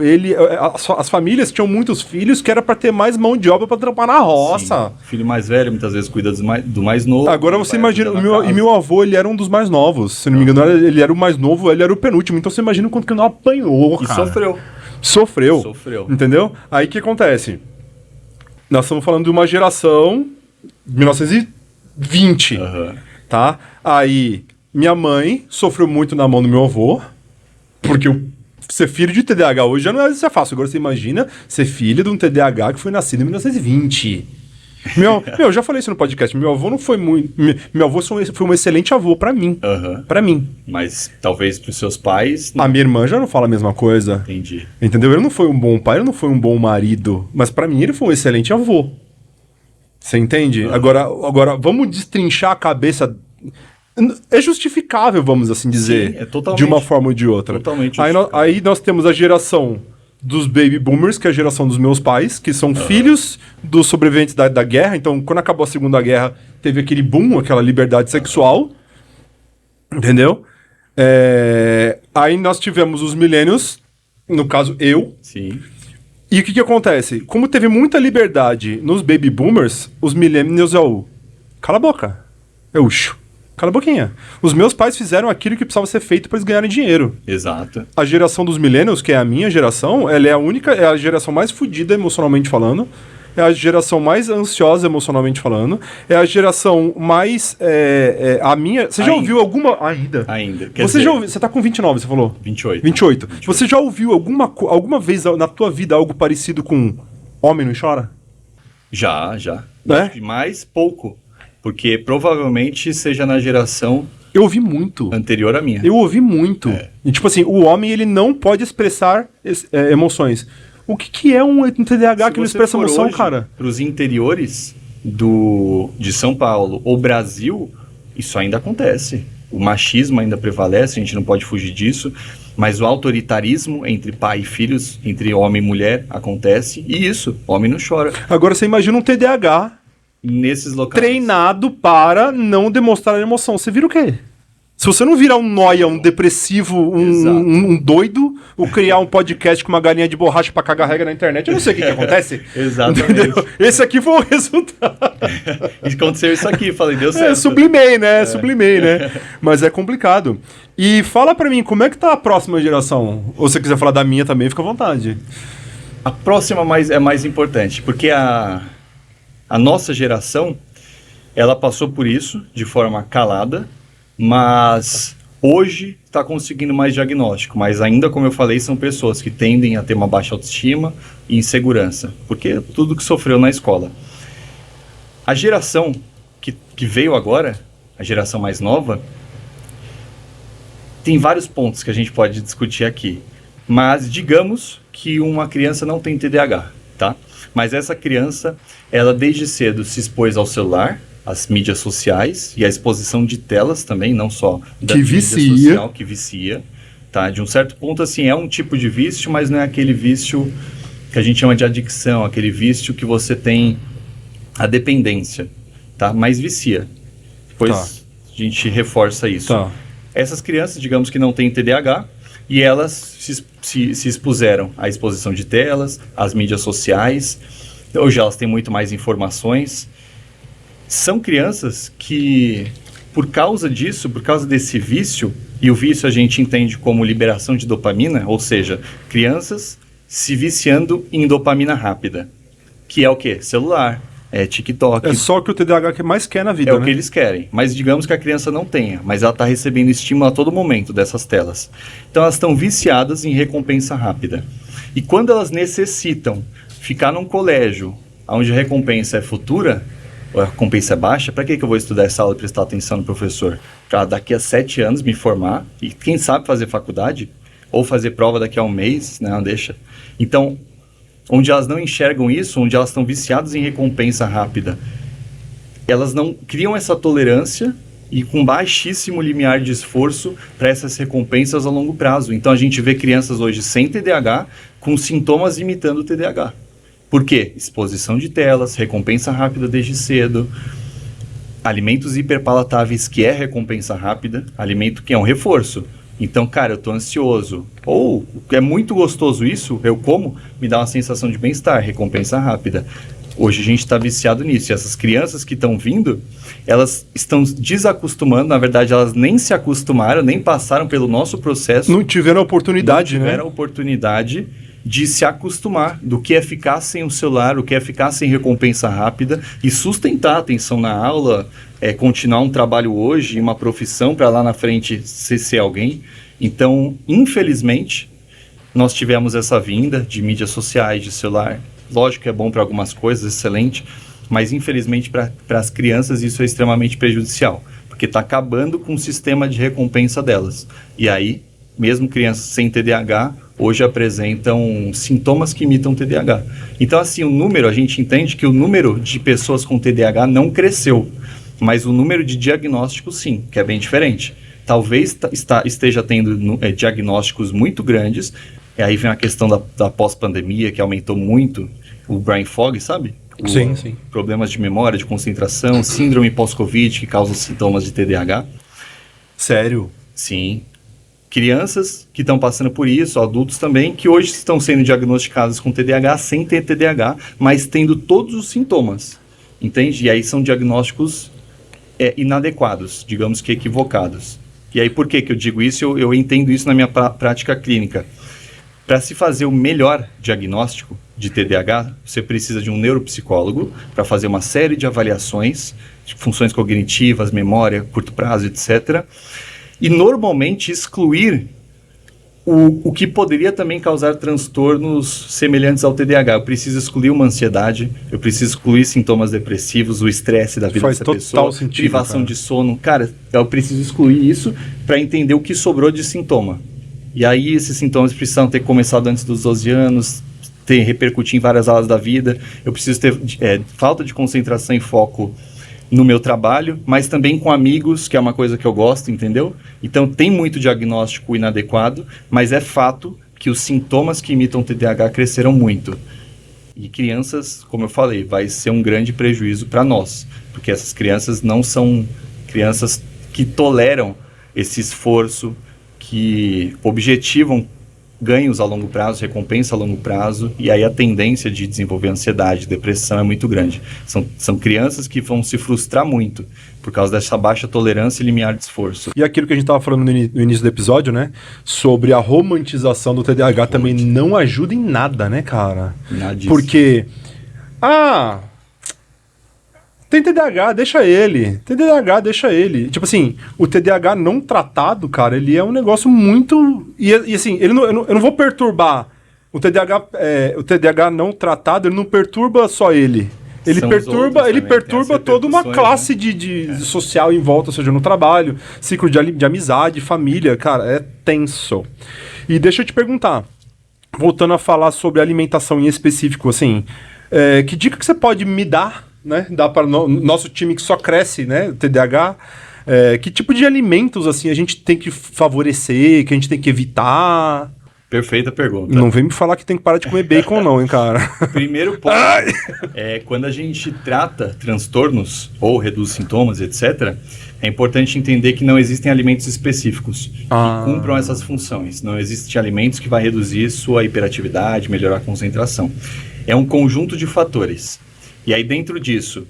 as famílias tinham muitos filhos que era pra ter mais mão de obra pra trampar na roça. Sim. O filho mais velho muitas vezes cuida do mais novo. Agora você vai imagina, ajudar na casa. meu avô, ele era um dos mais novos. Se não me engano, ele era o mais novo, ele era o penúltimo. Então você imagina o quanto que ele não apanhou, E cara. sofreu. Sofreu. Entendeu? Aí o que acontece? Nós estamos falando de uma geração de 1920. Aham. Tá? Aí, minha mãe sofreu muito na mão do meu avô, porque ser filho de TDAH hoje já não é, isso é fácil. Agora você imagina ser filho de um TDAH que foi nascido em 1920. Eu já falei isso no podcast. Meu avô não foi muito. Meu avô foi um excelente avô pra mim. Aham. Pra mim. Mas talvez pros seus pais. A minha irmã já não fala a mesma coisa. Entendi. Entendeu? Ele não foi um bom pai, ele não foi um bom marido. Mas pra mim ele foi um excelente avô. Você entende? Agora, vamos destrinchar a cabeça. É justificável, vamos assim dizer. Sim, é totalmente. De uma forma ou de outra. Totalmente Aí nós temos a geração dos baby boomers, que é a geração dos meus pais, que são filhos dos sobreviventes da guerra. Então, quando acabou a Segunda Guerra, teve aquele boom, aquela liberdade sexual. Entendeu? Aí nós tivemos os millennials, no caso eu. Sim. E o que acontece? Como teve muita liberdade nos baby boomers, os millennials é o... Cala a boca. É o... Cala a boquinha. Os meus pais fizeram aquilo que precisava ser feito para eles ganharem dinheiro. Exato. A geração dos millennials, que é a minha geração, ela é a geração mais fodida emocionalmente falando, é a geração mais ansiosa emocionalmente falando, é a geração mais... a minha... Você já ouviu alguma... Ainda. Quer Você dizer, já ouviu... Você tá com 29, você falou? 28. 28. Você já ouviu alguma vez na tua vida algo parecido com Homem Não Chora? Já. Né? Acho que mais pouco. Porque provavelmente seja na geração Eu ouvi muito. anterior à minha. Eu ouvi muito. E, tipo assim, o homem, ele não pode expressar emoções. O que é um TDAH que não expressa emoção, cara? Para os interiores de São Paulo ou Brasil, isso ainda acontece. O machismo ainda prevalece, a gente não pode fugir disso. Mas o autoritarismo entre pai e filhos, entre homem e mulher, acontece. E isso, homem não chora. Agora você imagina um TDAH Nesses locais. treinado para não demonstrar emoção. Você vira o quê? Se você não virar um nóia, um depressivo, um doido, ou criar um podcast com uma galinha de borracha pra cagar regra na internet, eu não sei o que acontece. Exatamente. Entendeu? Esse aqui foi o resultado. Aconteceu isso aqui, falei, deu certo. Sublimei, né? Mas é complicado. E fala pra mim, como é que tá a próxima geração? Ou se você quiser falar da minha também, fica à vontade. A próxima é mais importante, porque a nossa geração, ela passou por isso de forma calada, mas hoje está conseguindo mais diagnóstico. Mas ainda, como eu falei, são pessoas que tendem a ter uma baixa autoestima e insegurança, porque tudo que sofreu na escola. A geração que veio agora, a geração mais nova, tem vários pontos que a gente pode discutir aqui. Mas digamos que uma criança não tem TDAH, tá? Mas essa criança, ela desde cedo se expôs ao celular, às mídias sociais e à exposição de telas também, não só da mídia social, que vicia, tá? De um certo ponto, assim, é um tipo de vício, mas não é aquele vício que a gente chama de adicção, aquele vício que você tem a dependência, tá? Mas vicia. Depois a gente reforça isso. Tá. Essas crianças, digamos que não têm TDAH, e elas se expuseram à exposição de telas, às mídias sociais. Hoje elas têm muito mais informações. São crianças que, por causa disso, por causa desse vício, e o vício a gente entende como liberação de dopamina, ou seja, crianças se viciando em dopamina rápida, que é o quê? Celular, TikTok. É só o que o TDAH mais quer na vida, É né? o que eles querem, mas digamos que a criança não tenha, mas ela está recebendo estímulo a todo momento dessas telas. Então elas estão viciadas em recompensa rápida. E quando elas necessitam ficar num colégio onde a recompensa é futura, ou a recompensa é baixa, para que eu vou estudar essa aula e prestar atenção no professor? Para daqui a 7 anos me formar e quem sabe fazer faculdade? ou fazer prova daqui a um mês, né? Não deixa. Então, onde elas não enxergam isso, onde elas estão viciadas em recompensa rápida, elas não criam essa tolerância e com baixíssimo limiar de esforço para essas recompensas a longo prazo. Então, a gente vê crianças hoje sem TDAH com sintomas imitando o TDAH. Por quê? Exposição de telas, recompensa rápida desde cedo, alimentos hiperpalatáveis, que é recompensa rápida, alimento que é um reforço. Então, cara, eu tô ansioso. Ou é muito gostoso isso, eu como, me dá uma sensação de bem-estar, recompensa rápida. Hoje a gente está viciado nisso. E essas crianças que estão vindo, elas estão desacostumando, na verdade elas nem se acostumaram, nem passaram pelo nosso processo. Não tiveram a oportunidade, né? Não tiveram a oportunidade de se acostumar do que é ficar sem o celular, o que é ficar sem recompensa rápida e sustentar a atenção na aula, continuar um trabalho hoje, uma profissão para lá na frente ser alguém. Então, infelizmente, nós tivemos essa vinda de mídias sociais, de celular. Lógico que é bom para algumas coisas, excelente, mas infelizmente para as crianças isso é extremamente prejudicial, porque está acabando com o sistema de recompensa delas. E aí, mesmo crianças sem TDAH, hoje apresentam sintomas que imitam TDAH. Então, assim, a gente entende que o número de pessoas com TDAH não cresceu, mas o número de diagnósticos sim, que é bem diferente. Talvez esteja tendo diagnósticos muito grandes, e aí vem a questão da pós-pandemia, que aumentou muito o brain fog, sabe? Sim. Problemas de memória, de concentração, síndrome pós-Covid, que causa sintomas de TDAH. Sério? Sim. Crianças que estão passando por isso, adultos também, que hoje estão sendo diagnosticados com TDAH sem ter TDAH, mas tendo todos os sintomas, entende? E aí são diagnósticos inadequados, digamos que equivocados. E aí por que eu digo isso? Eu entendo isso na minha prática clínica. Para se fazer o melhor diagnóstico de TDAH, você precisa de um neuropsicólogo para fazer uma série de avaliações, de funções cognitivas, memória, curto prazo, etc., e normalmente excluir o que poderia também causar transtornos semelhantes ao TDAH. Eu preciso excluir uma ansiedade, eu preciso excluir sintomas depressivos, o estresse da vida dessa pessoa, privação de sono. Cara, eu preciso excluir isso para entender o que sobrou de sintoma. E aí esses sintomas precisam ter começado antes dos 12 anos, repercutir em várias áreas da vida. Eu preciso ter falta de concentração e foco no meu trabalho, mas também com amigos, que é uma coisa que eu gosto, entendeu? Então tem muito diagnóstico inadequado, mas é fato que os sintomas que imitam TDAH cresceram muito. E crianças, como eu falei, vai ser um grande prejuízo para nós, porque essas crianças não são crianças que toleram esse esforço, que objetivam ganhos a longo prazo, recompensa a longo prazo, e aí a tendência de desenvolver ansiedade, depressão é muito grande. São crianças que vão se frustrar muito por causa dessa baixa tolerância e limiar de esforço. E aquilo que a gente estava falando no início do episódio, né? Sobre a romantização do TDAH também não ajuda em nada, né, cara? Nada disso. Porque, tem TDAH, deixa ele. TDAH, deixa ele. Tipo assim, o TDAH não tratado, cara, ele é um negócio muito... E assim, eu não vou perturbar. O TDAH não tratado, ele não perturba só ele. Ele perturba toda uma classe, né, de social em volta, ou seja, no trabalho, ciclo de amizade, família, cara, é tenso. E deixa eu te perguntar, voltando a falar sobre alimentação em específico, assim, que dica que você pode me dar, né? Dá para nosso time que só cresce, né? TDAH. Que tipo de alimentos assim a gente tem que favorecer, que a gente tem que evitar? Perfeita pergunta. Não vem me falar que tem que parar de comer bacon não, hein, cara? Primeiro ponto é quando a gente trata transtornos ou reduz sintomas, etc., é importante entender que não existem alimentos específicos que cumpram essas funções. Não existem alimentos que vai reduzir sua hiperatividade, melhorar a concentração. É um conjunto de fatores. E aí, dentro disso,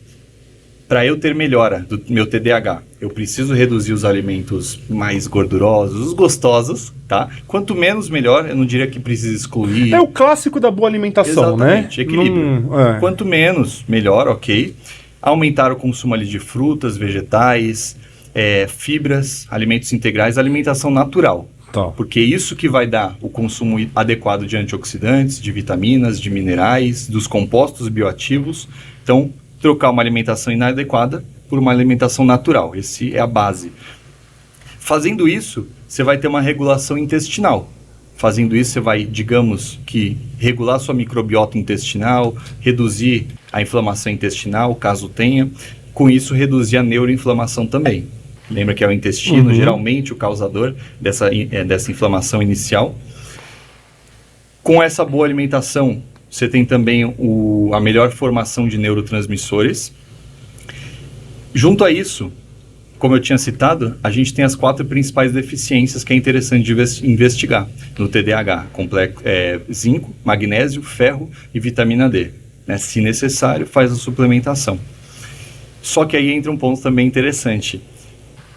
para eu ter melhora do meu TDAH, eu preciso reduzir os alimentos mais gordurosos, os gostosos, tá? Quanto menos, melhor. Eu não diria que precisa excluir. É o clássico da boa alimentação, exatamente, né? Equilíbrio. Quanto menos, melhor, ok. Aumentar o consumo ali de frutas, vegetais, fibras, alimentos integrais, alimentação natural. Tá. Porque isso que vai dar o consumo adequado de antioxidantes, de vitaminas, de minerais, dos compostos bioativos. Então, trocar uma alimentação inadequada por uma alimentação natural. Essa é a base. Fazendo isso, você vai ter uma regulação intestinal. Fazendo isso, você vai, digamos que, regular sua microbiota intestinal, reduzir a inflamação intestinal, caso tenha. Com isso, reduzir a neuroinflamação também. Lembra que é o intestino, geralmente, o causador dessa inflamação inicial. Com essa boa alimentação, você tem também a melhor formação de neurotransmissores. Junto a isso, como eu tinha citado, a gente tem as 4 principais deficiências que é interessante de investigar no TDAH. Zinco, magnésio, ferro e vitamina D. Né? Se necessário, faz a suplementação. Só que aí entra um ponto também interessante.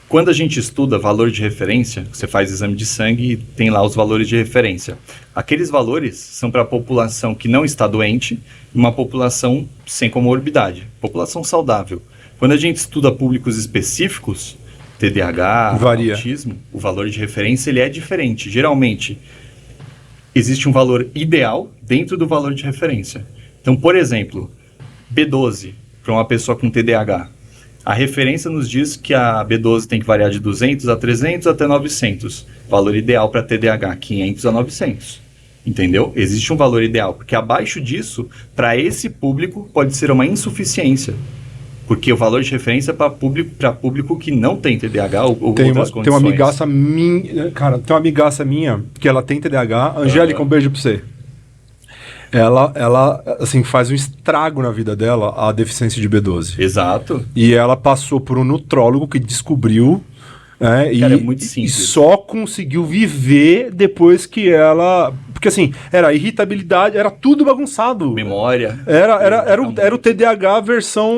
Quando a gente estuda valor de referência, você faz exame de sangue e tem lá os valores de referência. Aqueles valores são para a população que não está doente e uma população sem comorbidade, população saudável. Quando a gente estuda públicos específicos, TDAH, autismo, o valor de referência ele é diferente. Geralmente, existe um valor ideal dentro do valor de referência. Então, por exemplo, B12 para uma pessoa com TDAH. A referência nos diz que a B12 tem que variar de 200 a 300 até 900. Valor ideal para TDAH, 500 a 900. Entendeu? Existe um valor ideal, porque abaixo disso, para esse público, pode ser uma insuficiência. Porque o valor de referência é para público que não tem TDAH ou outras condições. Tem uma amigaça minha, cara, tem uma amigaça minha que ela tem TDAH. Angélica, um beijo para você. Ela assim, faz um estrago na vida dela, a deficiência de B12. Exato. E ela passou por um nutrólogo que descobriu, né, Cara, é muito simples. E só conseguiu viver depois que ela... Porque assim, era irritabilidade, era tudo bagunçado. Memória. Era o TDAH versão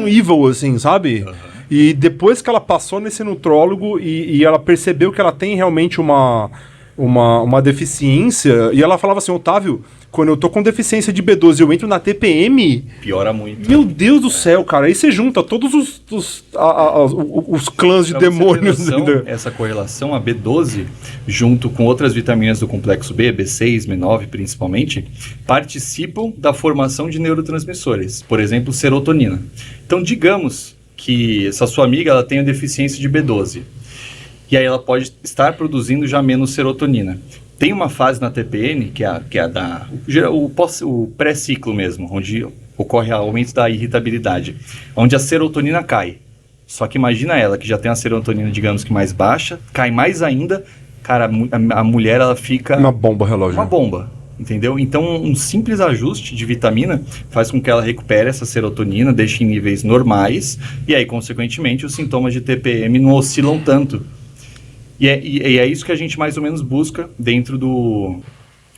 evil, assim, sabe? E depois que ela passou nesse nutrólogo e ela percebeu que ela tem realmente uma deficiência, e ela falava assim, Otávio, quando eu tô com deficiência de B12 eu entro na TPM... Piora muito. Meu Deus do céu, cara. Aí você junta todos os clãs de demônios. Essa correlação, a B12, junto com outras vitaminas do complexo B, B6, B9 principalmente, participam da formação de neurotransmissores. Por exemplo, serotonina. Então, digamos que essa sua amiga ela tenha deficiência de B12. E aí ela pode estar produzindo já menos serotonina. Tem uma fase na TPN, que é o pré-ciclo mesmo, onde ocorre o aumento da irritabilidade, onde a serotonina cai. Só que imagina ela, que já tem a serotonina, digamos que mais baixa, cai mais ainda, cara, a mulher ela fica... Uma bomba relógio. Uma bomba, entendeu? Então um simples ajuste de vitamina faz com que ela recupere essa serotonina, deixe em níveis normais, e aí, consequentemente, os sintomas de TPM não oscilam tanto. E é isso que a gente mais ou menos busca dentro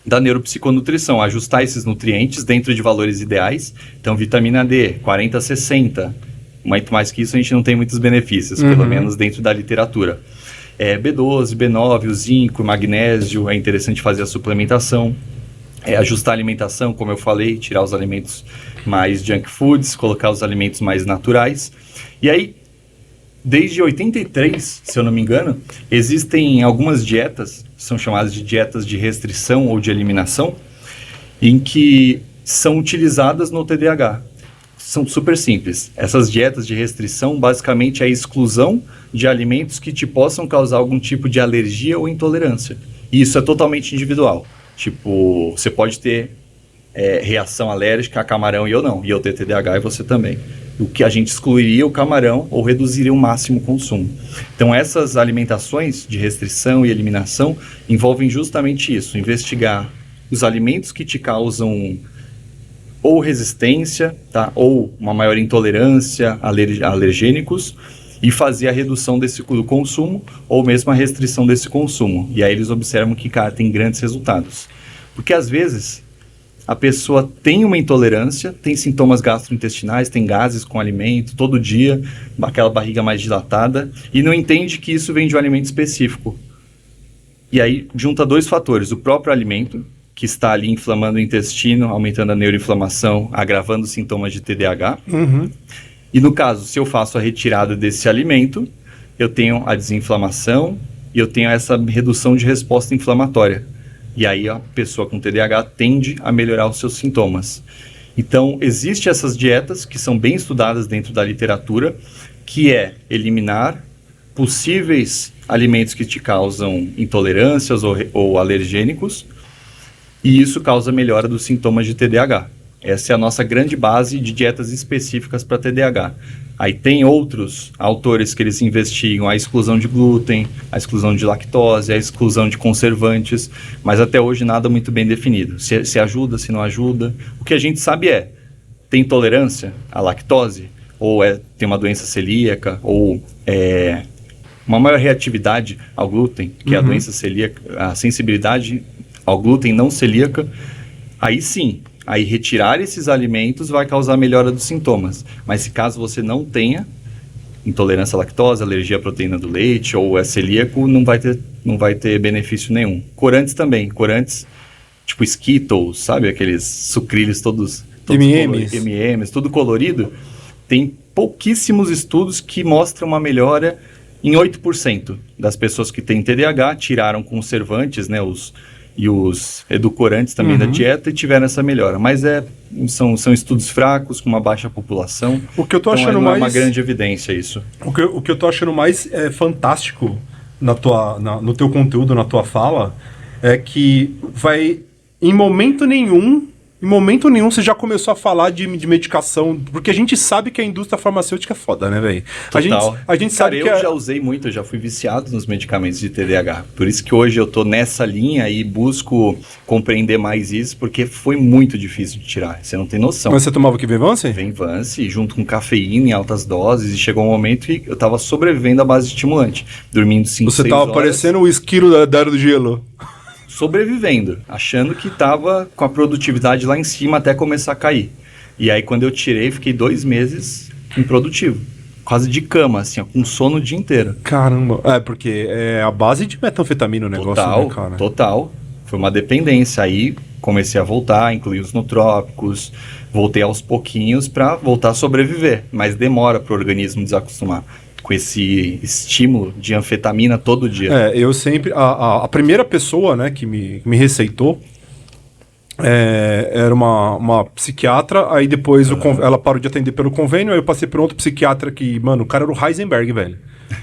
da neuropsiconutrição, ajustar esses nutrientes dentro de valores ideais. Então, vitamina D, 40 a 60. Muito mais que isso, a gente não tem muitos benefícios, pelo menos dentro da literatura. B12, B9, o zinco, o magnésio, é interessante fazer a suplementação. Ajustar a alimentação, como eu falei, tirar os alimentos mais junk foods, colocar os alimentos mais naturais. E aí, desde 83, se eu não me engano, existem algumas dietas, são chamadas de dietas de restrição ou de eliminação, em que são utilizadas no TDAH. São super simples. Essas dietas de restrição, basicamente, é a exclusão de alimentos que te possam causar algum tipo de alergia ou intolerância. E isso é totalmente individual. Tipo, você pode ter reação alérgica a camarão e eu não. E eu ter TDAH e você também. O que a gente excluiria o camarão ou reduziria o máximo o consumo. Então, essas alimentações de restrição e eliminação envolvem justamente isso, investigar os alimentos que te causam ou resistência, tá? Ou uma maior intolerância a alergênicos e fazer a redução do consumo ou mesmo a restrição desse consumo. E aí eles observam que, cara, tem grandes resultados. Porque às vezes a pessoa tem uma intolerância, tem sintomas gastrointestinais, tem gases com alimento todo dia, aquela barriga mais dilatada, e não entende que isso vem de um alimento específico. E aí junta 2 fatores, o próprio alimento, que está ali inflamando o intestino, aumentando a neuroinflamação, agravando os sintomas de TDAH. E no caso, se eu faço a retirada desse alimento, eu tenho a desinflamação e eu tenho essa redução de resposta inflamatória. E aí a pessoa com TDAH tende a melhorar os seus sintomas. Então, existem essas dietas que são bem estudadas dentro da literatura, que é eliminar possíveis alimentos que te causam intolerâncias ou alergênicos, e isso causa melhora dos sintomas de TDAH. Essa é a nossa grande base de dietas específicas para TDAH. Aí tem outros autores que eles investigam a exclusão de glúten, a exclusão de lactose, a exclusão de conservantes, mas até hoje nada muito bem definido. Se ajuda, se não ajuda. O que a gente sabe tem intolerância à lactose, ou tem uma doença celíaca, ou uma maior reatividade ao glúten, que é a doença celíaca, a sensibilidade ao glúten não celíaca, aí sim. Aí retirar esses alimentos vai causar melhora dos sintomas. Mas se caso você não tenha intolerância à lactose, alergia à proteína do leite ou é celíaco, não vai ter benefício nenhum. Corantes também. Corantes, tipo Skittles, sabe? Aqueles sucrilhos todos M&M's, tudo colorido. Tem pouquíssimos estudos que mostram uma melhora em 8% das pessoas que têm TDAH, tiraram conservantes, né? E os edulcorantes também da dieta e tiveram essa melhora. Mas são estudos fracos, com uma baixa população. O que eu tô então achando não mais... é uma grande evidência isso. O que eu tô achando mais fantástico no teu conteúdo, na tua fala, é que em momento nenhum você já começou a falar de medicação, porque a gente sabe que a indústria farmacêutica é foda, né, velho? A gente sabe que... Eu já usei muito, eu já fui viciado nos medicamentos de TDAH. Por isso que hoje eu tô nessa linha e busco compreender mais isso, porque foi muito difícil de tirar. Você não tem noção. Mas você tomava o que? Venvance? Venvance, junto com cafeína em altas doses, e chegou um momento que eu tava sobrevivendo à base de estimulante, dormindo 5, 6 horas. Você tava parecendo o esquilo da Era do Gelo. Sobrevivendo, achando que estava com a produtividade lá em cima até começar a cair. E aí quando eu tirei, fiquei 2 meses improdutivo. Quase de cama, assim, ó, com sono o dia inteiro. Caramba, porque é a base de metanfetamina o negócio, total, né, cara? Total, foi uma dependência. Aí comecei a voltar, incluí os nootrópicos, voltei aos pouquinhos para voltar a sobreviver. Mas demora para o organismo desacostumar com esse estímulo de anfetamina todo dia. Eu sempre... A primeira pessoa, né, que me receitou era uma psiquiatra, aí depois ela parou de atender pelo convênio, aí eu passei por outro psiquiatra que, mano, o cara era o Heisenberg, velho.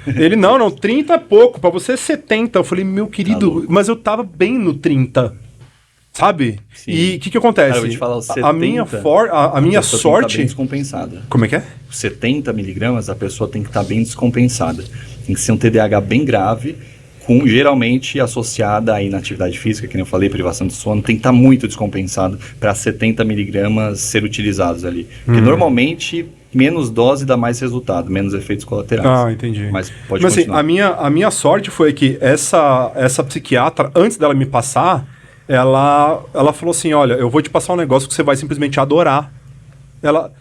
Ele, não, 30 é pouco, pra você é 70. Eu falei, meu querido, mas eu tava bem no 30. Sabe? Sim. E o que acontece? Cara, eu vou te falar, os 70, a minha sorte... Tá bem descompensada. Como é que é? 70 miligramas, a pessoa tem que estar bem descompensada. Tem que ser um TDAH bem grave, geralmente associada à inatividade física, que nem eu falei, privação de sono, tem que estar muito descompensado para 70 miligramas ser utilizados ali. Porque normalmente, menos dose dá mais resultado, menos efeitos colaterais. Ah, entendi. Mas pode continuar. Assim, a minha sorte foi que essa psiquiatra, antes dela me passar... Ela falou assim, olha, eu vou te passar um negócio que você vai simplesmente adorar.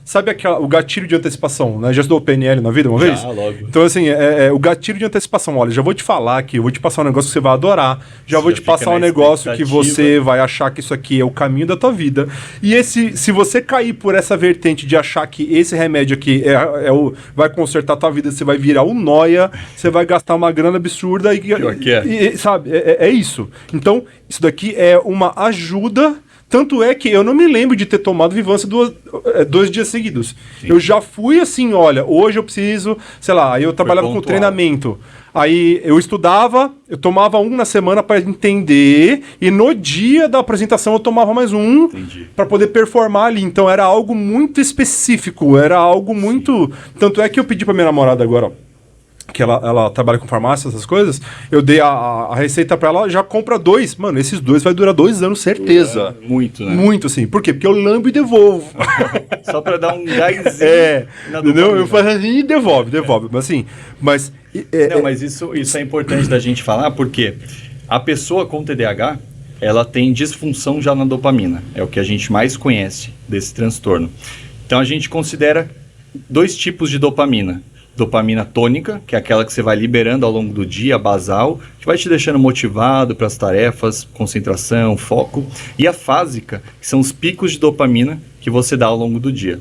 Sabe o gatilho de antecipação, né? Já estudou PNL na vida uma vez? Logo. Então, assim, o gatilho de antecipação. Olha, já vou te falar aqui, eu vou te passar um negócio que você vai adorar. Já vou te passar um negócio que você vai achar que isso aqui é o caminho da tua vida. E se você cair por essa vertente de achar que esse remédio aqui vai consertar a tua vida, você vai virar um nóia, você vai gastar uma grana absurda. Pior que é. Sabe, é isso. Então, isso daqui é uma ajuda... Tanto é que eu não me lembro de ter tomado Venvance 2 dias seguidos. Sim. Eu já fui assim, olha, hoje eu preciso, sei lá, aí eu trabalhava com treinamento. Aí eu estudava, eu tomava um na semana para entender, e no dia da apresentação eu tomava mais um para poder performar ali. Então era algo muito específico, era algo muito... Tanto é que eu pedi para minha namorada agora, que ela trabalha com farmácia, essas coisas, eu dei a receita pra ela, já compra 2. Mano, esses 2 vai durar 2 anos, certeza. Muito, né? Muito, assim. Por quê? Porque eu lambo e devolvo. Só pra dar um gásinho. Entendeu? Eu faço assim e devolve. Mas assim, mas isso é importante da gente falar, porque a pessoa com TDAH, ela tem disfunção já na dopamina. É o que a gente mais conhece desse transtorno. Então a gente considera 2 tipos de dopamina. Dopamina tônica, que é aquela que você vai liberando ao longo do dia, basal, que vai te deixando motivado para as tarefas, concentração, foco. E a fásica, que são os picos de dopamina que você dá ao longo do dia.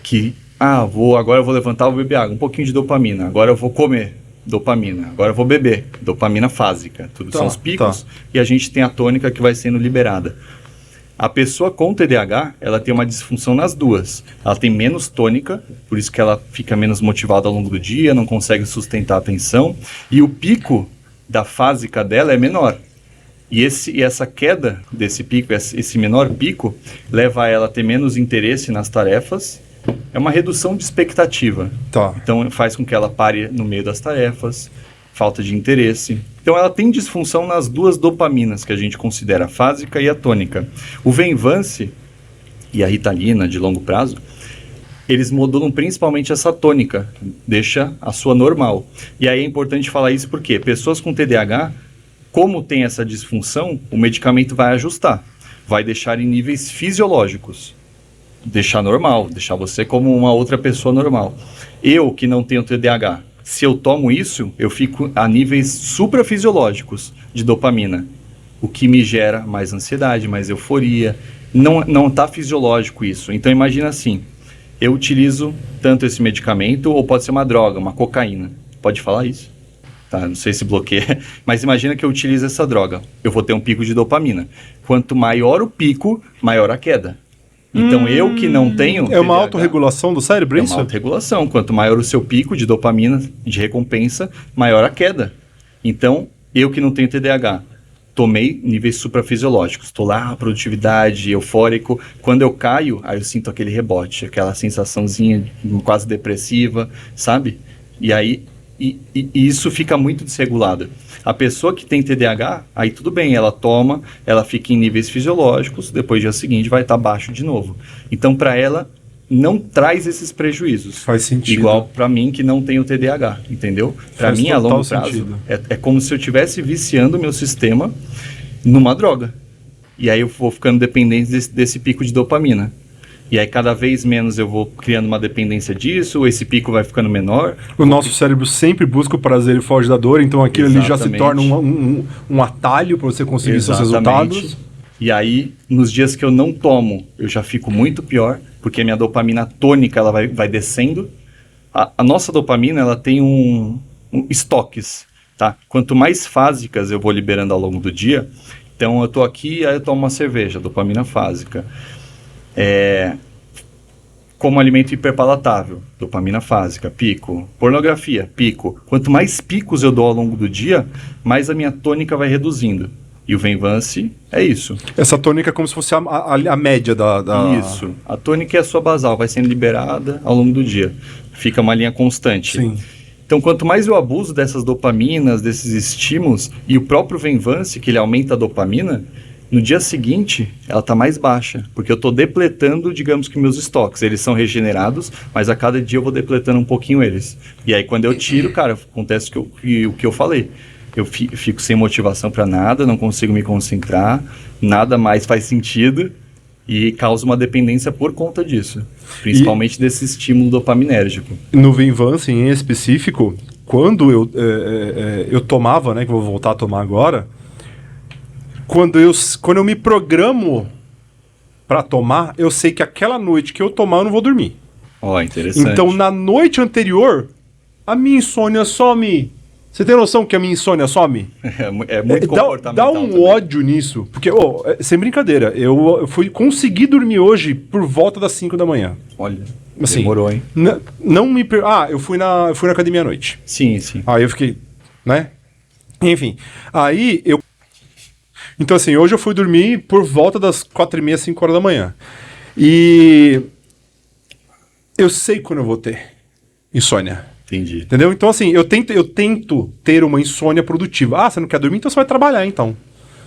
Que, agora eu vou levantar, vou beber água, um pouquinho de dopamina. Agora eu vou comer, dopamina. Agora eu vou beber, dopamina fásica. Tudo são os picos. E a gente tem a tônica que vai sendo liberada. A pessoa com TDAH, ela tem uma disfunção nas duas. Ela tem menos tônica, por isso que ela fica menos motivada ao longo do dia, não consegue sustentar a atenção, e o pico da fásica dela é menor. E essa queda desse pico, esse menor pico, leva ela a ter menos interesse nas tarefas. É uma redução de expectativa. Tá. Então faz com que ela pare no meio das tarefas, falta de interesse. Então ela tem disfunção nas duas dopaminas que a gente considera a fásica e a tônica. O Venvance e a Ritalina de longo prazo, eles modulam principalmente essa tônica, deixa a sua normal. E aí é importante falar isso porque pessoas com TDAH, como tem essa disfunção, o medicamento vai ajustar, vai deixar em níveis fisiológicos, deixar normal, deixar você como uma outra pessoa normal. Eu, que não tenho TDAH, se eu tomo isso, eu fico a níveis suprafisiológicos de dopamina, o que me gera mais ansiedade, mais euforia. Não está fisiológico isso. Então imagina assim, eu utilizo tanto esse medicamento, ou pode ser uma droga, uma cocaína. Pode falar isso? Tá, não sei se bloqueia, mas imagina que eu utilizo essa droga. Eu vou ter um pico de dopamina. Quanto maior o pico, maior a queda. Então eu que não tenho É uma TDAH, autorregulação do cérebro, é isso? uma autorregulação. Quanto maior o seu pico de dopamina, de recompensa, maior a queda. Então, eu que não tenho TDAH, tomei níveis suprafisiológicos. Estou lá, produtividade, eufórico. Quando eu caio, aí eu sinto aquele rebote, aquela sensaçãozinha quase depressiva, sabe? E aí, e isso fica muito desregulado. A pessoa que tem TDAH, aí tudo bem, ela toma, ela fica em níveis fisiológicos, depois dia seguinte vai estar baixo de novo. Então, para ela, não traz esses prejuízos. Faz sentido. Igual para mim que não tenho TDAH, entendeu? Para Faz mim, a longo total prazo, sentido. é como se eu estivesse viciando o meu sistema numa droga. E aí eu vou ficando dependente desse pico de dopamina. E aí cada vez menos eu vou criando uma dependência disso, esse pico vai ficando menor. O nosso cérebro sempre busca o prazer e foge da dor, então aquilo ali já se Exatamente. torna um atalho para você conseguir seus resultados. E aí, nos dias que eu não tomo, eu já fico muito pior, porque a minha dopamina tônica ela vai descendo. A nossa dopamina ela tem estoques, tá? Quanto mais fásicas eu vou liberando ao longo do dia, então eu tô aqui, aí eu tomo uma cerveja, dopamina fásica. Como alimento hiperpalatável, dopamina fásica, pico. Pornografia, pico. Quanto mais picos eu dou ao longo do dia, mais a minha tônica vai reduzindo. E o Venvance é isso. Essa tônica é como se fosse a média da... Isso. A tônica é a sua basal, vai sendo liberada ao longo do dia. Fica uma linha constante. Sim. Então, quanto mais eu abuso dessas dopaminas, desses estímulos, e o próprio Venvance, que ele aumenta a dopamina, no dia seguinte, ela está mais baixa, porque eu estou depletando, digamos que meus estoques. Eles são regenerados, mas a cada dia eu vou depletando um pouquinho eles. E aí, quando eu tiro, cara, acontece o que eu falei. Eu fico sem motivação para nada, não consigo me concentrar, nada mais faz sentido e causa uma dependência por conta disso. Principalmente desse estímulo dopaminérgico. No Venvance, em específico, quando eu tomava, né, que eu vou voltar a tomar agora... Quando eu me programo para tomar, eu sei que aquela noite que eu tomar, eu não vou dormir. Ó, interessante. Então, na noite anterior, a minha insônia some. Você tem noção que a minha insônia some? É muito comportamental Dá um também. ódio nisso. Porque, sem brincadeira, eu consegui dormir hoje por volta das 5 da manhã. Olha, Assim, demorou, hein? eu fui na academia à noite. Sim, sim. Aí eu fiquei, né? Enfim, aí eu... Então, assim, hoje eu fui dormir por volta das 4h30, 5 horas da manhã. E eu sei quando eu vou ter insônia. Entendi. Entendeu? Então, assim, eu tento ter uma insônia produtiva. Ah, você não quer dormir? Então você vai trabalhar, então.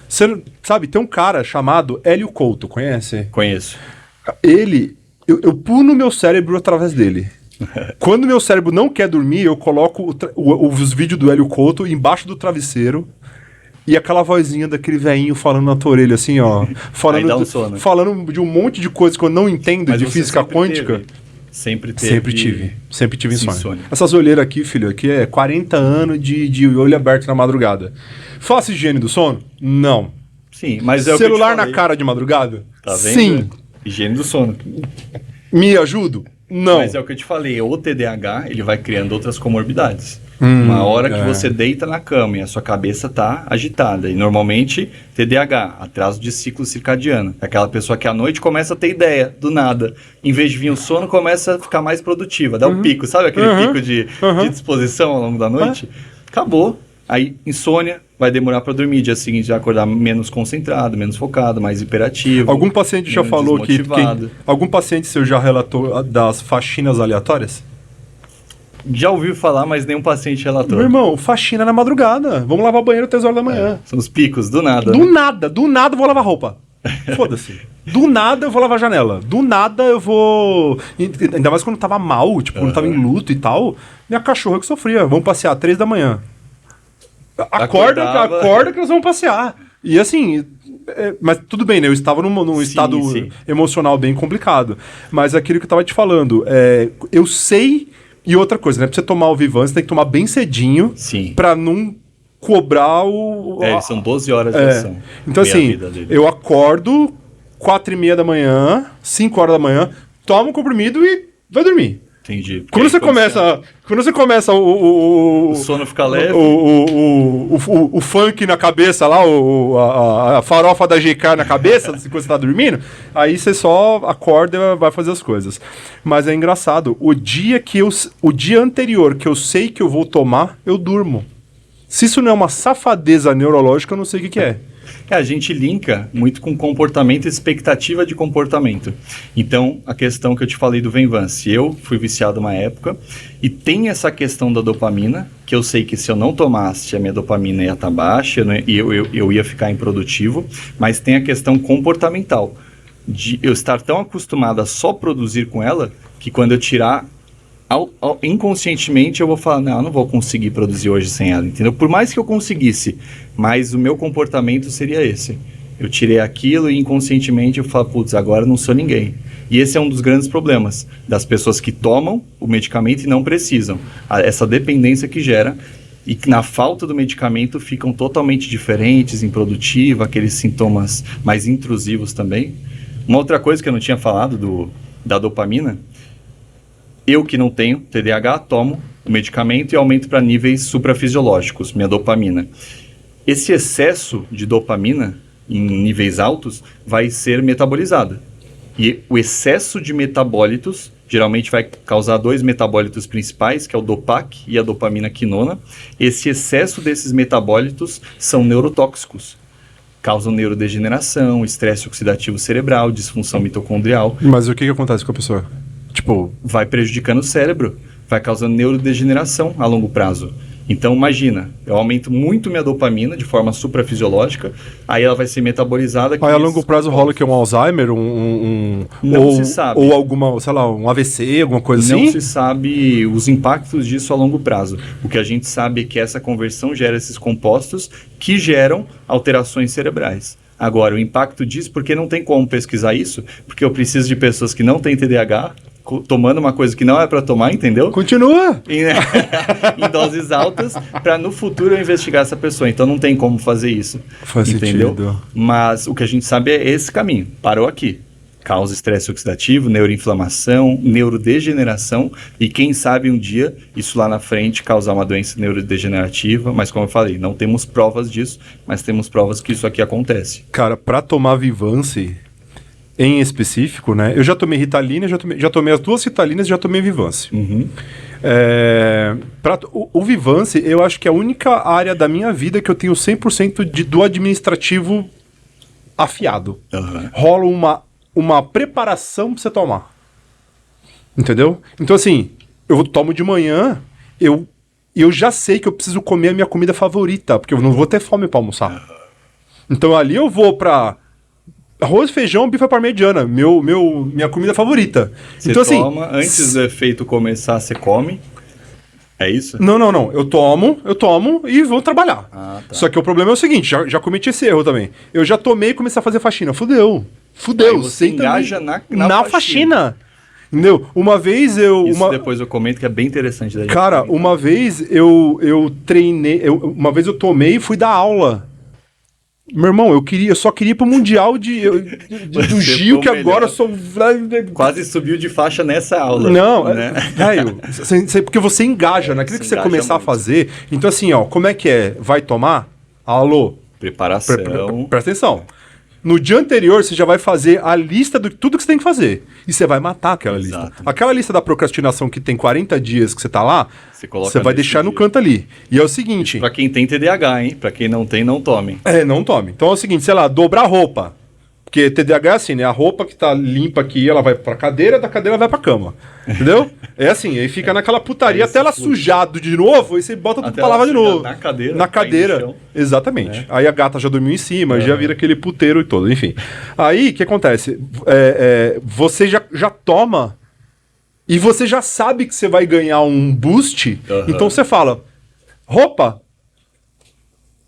Você, sabe, tem um cara chamado Hélio Couto, conhece? Conheço. Ele, eu pulo meu cérebro através dele. Quando meu cérebro não quer dormir, eu coloco os vídeos do Hélio Couto embaixo do travesseiro. E aquela vozinha daquele velhinho falando na tua orelha, assim, ó. Aí dá um sono. Falando de um monte de coisas que eu não entendo, Mas de você física sempre quântica. teve? Sempre teve. Sempre tive insônia. insônia. Essas olheiras aqui, filho, aqui é 40 anos de olho aberto na madrugada. Faço higiene do sono? Não. Sim, mas é o Celular que eu te na falei. cara de madrugada? Tá vendo? Sim. Higiene do sono. Me ajudo? Não. Mas é o que eu te falei, o TDAH, ele vai criando outras comorbidades. Uma hora que você deita na cama e a sua cabeça tá agitada. E normalmente, TDAH, atraso de ciclo circadiano. É aquela pessoa que à noite começa a ter ideia, do nada. Em vez de vir o sono, começa a ficar mais produtiva. Dá um pico, sabe aquele pico de disposição ao longo da noite? Acabou. Aí, insônia, vai demorar para dormir. Dia seguinte, vai acordar menos concentrado, menos focado, mais hiperativo. Algum paciente já falou que... Algum paciente seu já relatou das faxinas aleatórias? Já ouviu falar, mas nenhum paciente relatou. Meu irmão, faxina na madrugada. Vamos lavar banheiro às 3 horas da manhã. São os picos, do nada. Do nada eu vou lavar roupa. Foda-se. Do nada eu vou lavar a janela. Do nada eu vou... Ainda mais quando eu tava mal, tipo, quando eu tava em luto e tal. Minha cachorra que sofria. Vamos passear 3 da manhã. Acorda que nós vamos passear. E assim... mas tudo bem, né? Eu estava num estado emocional bem complicado. Mas aquilo que eu tava te falando, eu sei... E outra coisa, né? Pra você tomar o Vivance, você tem que tomar bem cedinho. Sim. Pra não cobrar o... são 12 horas de ação. Então assim, eu acordo 4h30 da manhã, 5 horas da manhã, tomo um comprimido e vai dormir. Entendi. Quando você começa o sono fica leve. O funk na cabeça lá, a farofa da GK na cabeça, quando você tá dormindo, aí você só acorda e vai fazer as coisas. Mas é engraçado, o dia anterior que eu sei que eu vou tomar, eu durmo. Se isso não é uma safadeza neurológica, eu não sei o que é. A gente linka muito com comportamento e expectativa de comportamento. Então, a questão que eu te falei do Venvance, eu fui viciado uma época e tem essa questão da dopamina, que eu sei que se eu não tomasse, a minha dopamina ia estar baixa e eu ia ficar improdutivo, mas tem a questão comportamental, de eu estar tão acostumado a só produzir com ela, que quando eu tirar... inconscientemente eu vou falar, não, eu não vou conseguir produzir hoje sem ela, entendeu? Por mais que eu conseguisse, mas o meu comportamento seria esse. Eu tirei aquilo e inconscientemente eu falo, putz, agora eu não sou ninguém. E esse é um dos grandes problemas das pessoas que tomam o medicamento e não precisam. Essa dependência que gera e que na falta do medicamento ficam totalmente diferentes, improdutivos, aqueles sintomas mais intrusivos também. Uma outra coisa que eu não tinha falado da dopamina, eu que não tenho TDAH, tomo o medicamento e aumento para níveis suprafisiológicos, minha dopamina. Esse excesso de dopamina em níveis altos vai ser metabolizada. E o excesso de metabólitos geralmente vai causar 2 metabólitos principais, que é o DOPAC e a dopamina quinona. Esse excesso desses metabólitos são neurotóxicos. Causam neurodegeneração, estresse oxidativo cerebral, disfunção mitocondrial. Mas o que acontece com a pessoa? Tipo, vai prejudicando o cérebro, vai causando neurodegeneração a longo prazo. Então, imagina, eu aumento muito minha dopamina de forma suprafisiológica, aí ela vai ser metabolizada... Aí a longo prazo rola que é um Alzheimer, Não se sabe. Ou alguma, sei lá, um AVC, alguma coisa assim? Não se sabe os impactos disso a longo prazo. O que a gente sabe é que essa conversão gera esses compostos que geram alterações cerebrais. Agora, o impacto disso, porque não tem como pesquisar isso, porque eu preciso de pessoas que não têm TDAH, tomando uma coisa que não é para tomar, entendeu? Continua! Em doses altas, para no futuro eu investigar essa pessoa. Então não tem como fazer isso. Faz entendeu? Sentido. Mas o que a gente sabe é esse caminho. Parou aqui. Causa estresse oxidativo, neuroinflamação, neurodegeneração e quem sabe um dia, isso lá na frente, causar uma doença neurodegenerativa. Mas como eu falei, não temos provas disso, mas temos provas que isso aqui acontece. Cara, para tomar Vivance... Em específico, né? Eu já tomei Ritalina, já tomei as 2 Ritalinas e já tomei Vivance. Uhum. O Vivance, eu acho que é a única área da minha vida que eu tenho 100% do administrativo afiado. Uhum. Rola uma preparação pra você tomar. Entendeu? Então, assim, eu tomo de manhã, eu já sei que eu preciso comer a minha comida favorita, porque eu não vou ter fome pra almoçar. Uhum. Então, ali eu vou pra... Arroz, feijão, bife à parmegiana, minha comida favorita. Você então, toma, assim, antes do efeito começar, você come? É isso? Não. Eu tomo e vou trabalhar. Ah, tá. Só que o problema é o seguinte, já cometi esse erro também. Eu já tomei e comecei a fazer faxina. Fudeu. Aí você engaja na faxina. Entendeu? Uma vez eu... Isso depois eu comento que é bem interessante. Da gente Cara, comentar. uma vez eu treinei... uma vez eu tomei e fui dar aula Meu irmão, eu só queria ir pro Mundial do Você Gil, foi que o agora eu melhor. sou... Quase subiu de faixa nessa aula. Não, né? velho, porque você engaja naquilo que você engaja começar muito. a fazer. Então, assim, ó, como é que é? Vai tomar? Alô? Preparação. Presta atenção. No dia anterior, você já vai fazer a lista de tudo que você tem que fazer. E você vai matar aquela Exato. lista. Aquela lista da procrastinação que tem 40 dias que você tá lá, Você coloca você vai nesse deixar no dia. canto ali. E é o seguinte... Pra quem tem TDAH, hein? Pra quem não tem, não tome. Não tome. Então é o seguinte, sei lá, dobrar a roupa. Porque TDAH é assim, né? A roupa que tá limpa aqui, ela vai pra cadeira, da cadeira ela vai pra cama. Entendeu? É assim, aí fica naquela putaria até ela sujado de novo, aí você bota tudo Até pra lavar de ela sujar novo. na cadeira, Na cair no cadeira. chão. Exatamente. Aí a gata já dormiu em cima, já vira aquele puteiro e todo, enfim. Aí, o que acontece? Você já toma e você já sabe que você vai ganhar um boost, então você fala, roupa,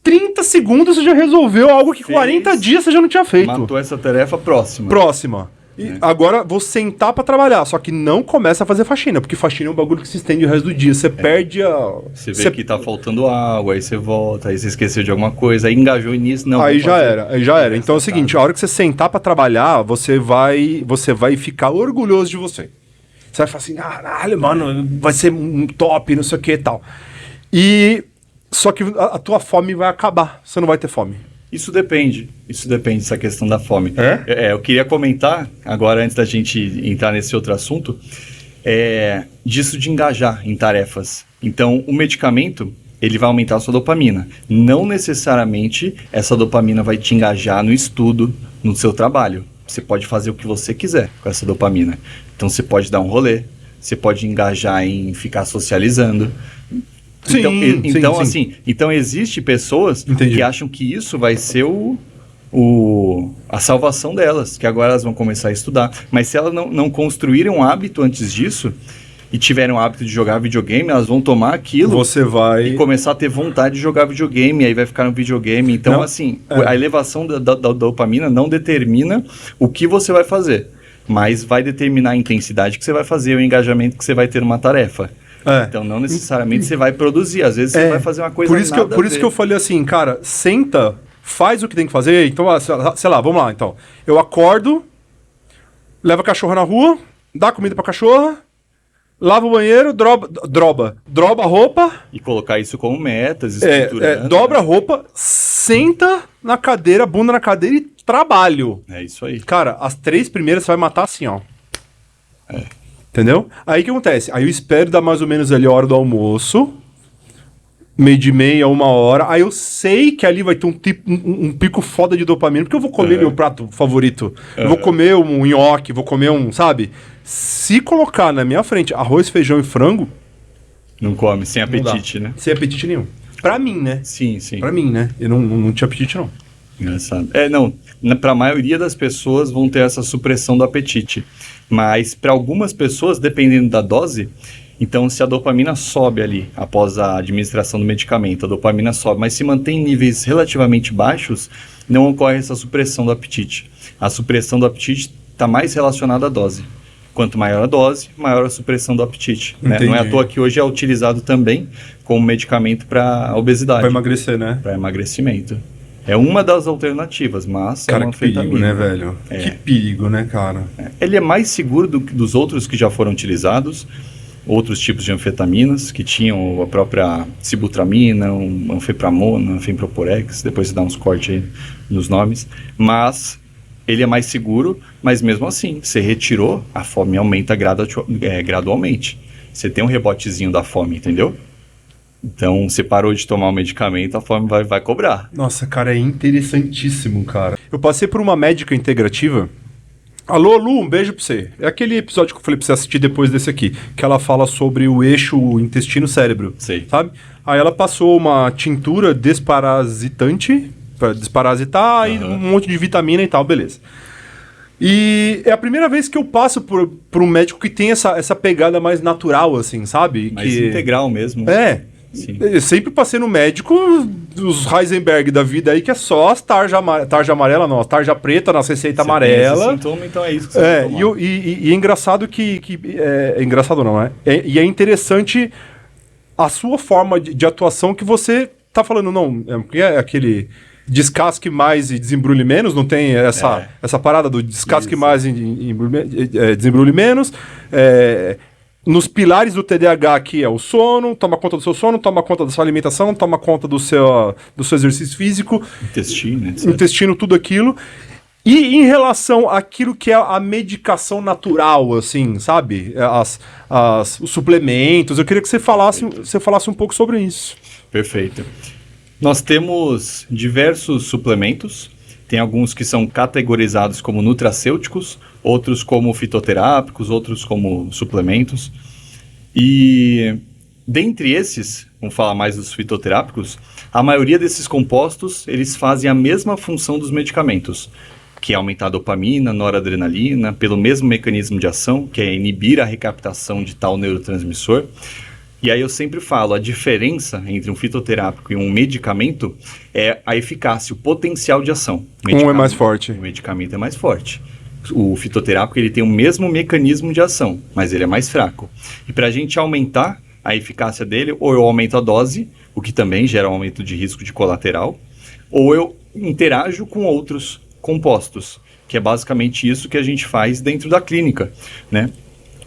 30 segundos você já resolveu algo que 40 dias você já não tinha feito. Matou essa tarefa próxima. Próxima. E agora vou sentar pra trabalhar, só que não começa a fazer faxina, porque faxina é um bagulho que se estende o resto do dia. Você perde a... Você vê que tá faltando água, aí você volta, aí você esqueceu de alguma coisa, aí engajou nisso, não. Aí vou já fazer. era, aí já era. Então é o seguinte, a hora que você sentar pra trabalhar, você vai ficar orgulhoso de você. Você vai falar assim, caralho, mano, vai ser um top, não sei o que e tal. Só que a tua fome vai acabar, você não vai ter fome. Isso depende dessa questão da fome. É? Eu queria comentar, agora antes da gente entrar nesse outro assunto, disso de engajar em tarefas. Então, o medicamento, ele vai aumentar a sua dopamina. Não necessariamente essa dopamina vai te engajar no estudo, no seu trabalho. Você pode fazer o que você quiser com essa dopamina. Então, você pode dar um rolê, você pode engajar em ficar socializando. Então, existe pessoas Entendi. que acham que isso vai ser a salvação delas, que agora elas vão começar a estudar. Mas se elas não construírem um hábito antes disso e tiverem o hábito de jogar videogame, elas vão tomar aquilo Você vai... e começar a ter vontade de jogar videogame, aí vai ficar no videogame. Então, Não, a elevação da dopamina não determina o que você vai fazer, mas vai determinar a intensidade que você vai fazer, o engajamento que você vai ter numa tarefa. Então, não necessariamente você vai produzir. Às vezes, você vai fazer uma coisa Por isso que eu falei assim, cara, senta, faz o que tem que fazer. Então, sei lá, vamos lá, então. Eu acordo, levo a cachorra na rua, dá comida pra cachorra, lava o banheiro, droba a roupa. E colocar isso como metas, estruturando. Dobra a roupa, senta na cadeira, bunda na cadeira e trabalho. É isso aí. Cara, as 3 primeiras você vai matar assim, ó. Entendeu? Aí o que acontece? Aí eu espero dar mais ou menos ali a hora do almoço, meio de meia, 1 hora. Aí eu sei que ali vai ter um pico foda de dopamina, porque eu vou comer meu prato favorito. Eu vou comer um nhoque, vou comer sabe? Se colocar na minha frente arroz, feijão e frango... Não come, sem não apetite, dá. né? Sem apetite nenhum. Pra mim, né? Sim. Pra mim, né? Eu não tinha apetite, não. Engraçado. Para a maioria das pessoas vão ter essa supressão do apetite. Mas para algumas pessoas, dependendo da dose, então se a dopamina sobe ali após a administração do medicamento, a dopamina sobe, mas se mantém em níveis relativamente baixos, não ocorre essa supressão do apetite. A supressão do apetite está mais relacionada à dose. Quanto maior a dose, maior a supressão do apetite. Né? Não é à toa que hoje é utilizado também como medicamento para obesidade. Pra emagrecer, né? Para emagrecimento. É uma das alternativas, mas Cara, é uma que perigo, anfetamina. né, velho? Que perigo, né, cara? Ele é mais seguro do que dos outros que já foram utilizados, outros tipos de anfetaminas, que tinham a própria sibutramina, anfepramona, anfeproporex, depois você dá uns cortes aí nos nomes, mas ele é mais seguro, mas mesmo assim, você retirou, a fome aumenta gradualmente. Você tem um rebotezinho da fome, entendeu? Então, você parou de tomar o medicamento, a fome vai cobrar. Nossa, cara, é interessantíssimo, cara. Eu passei por uma médica integrativa. Alô, Lu, um beijo pra você. É aquele episódio que eu falei pra você assistir depois desse aqui, que ela fala sobre o eixo intestino-cérebro, Sei. sabe? Aí ela passou uma tintura desparasitante, pra desparasitar, e um monte de vitamina e tal, beleza. E é a primeira vez que eu passo por um médico que tem essa pegada mais natural, assim, sabe? Mais integral mesmo. É. Sim. Eu sempre passei no médico dos Heisenberg da vida aí, que é só as tarja amarela, não, as tarja preta nas receitas amarela. Tem esse sintoma, então é isso que você vai tomar. E é engraçado é engraçado não, né? E é interessante a sua forma de atuação que você tá falando, não, é aquele... descasque mais e desembrulhe menos, não tem essa parada do descasque mais e desembrulhe menos. Nos pilares do TDAH aqui é o sono, toma conta do seu sono, toma conta da sua alimentação, toma conta do seu exercício físico. Intestino, etc. Intestino, tudo aquilo. E em relação àquilo que é a medicação natural, assim, sabe? Os suplementos, eu queria que você falasse um pouco sobre isso. Perfeito. Nós temos diversos suplementos. Tem alguns que são categorizados como nutracêuticos, outros como fitoterápicos, outros como suplementos. E dentre esses, vamos falar mais dos fitoterápicos, a maioria desses compostos, eles fazem a mesma função dos medicamentos, que é aumentar a dopamina, noradrenalina, pelo mesmo mecanismo de ação, que é inibir a recaptação de tal neurotransmissor. E aí eu sempre falo, a diferença entre um fitoterápico e um medicamento é a eficácia, o potencial de ação. Um é mais forte. O medicamento é mais forte. O fitoterápico ele tem o mesmo mecanismo de ação, mas ele é mais fraco. E para a gente aumentar a eficácia dele, ou eu aumento a dose, o que também gera um aumento de risco de colateral, ou eu interajo com outros compostos, que é basicamente isso que a gente faz dentro da clínica, né?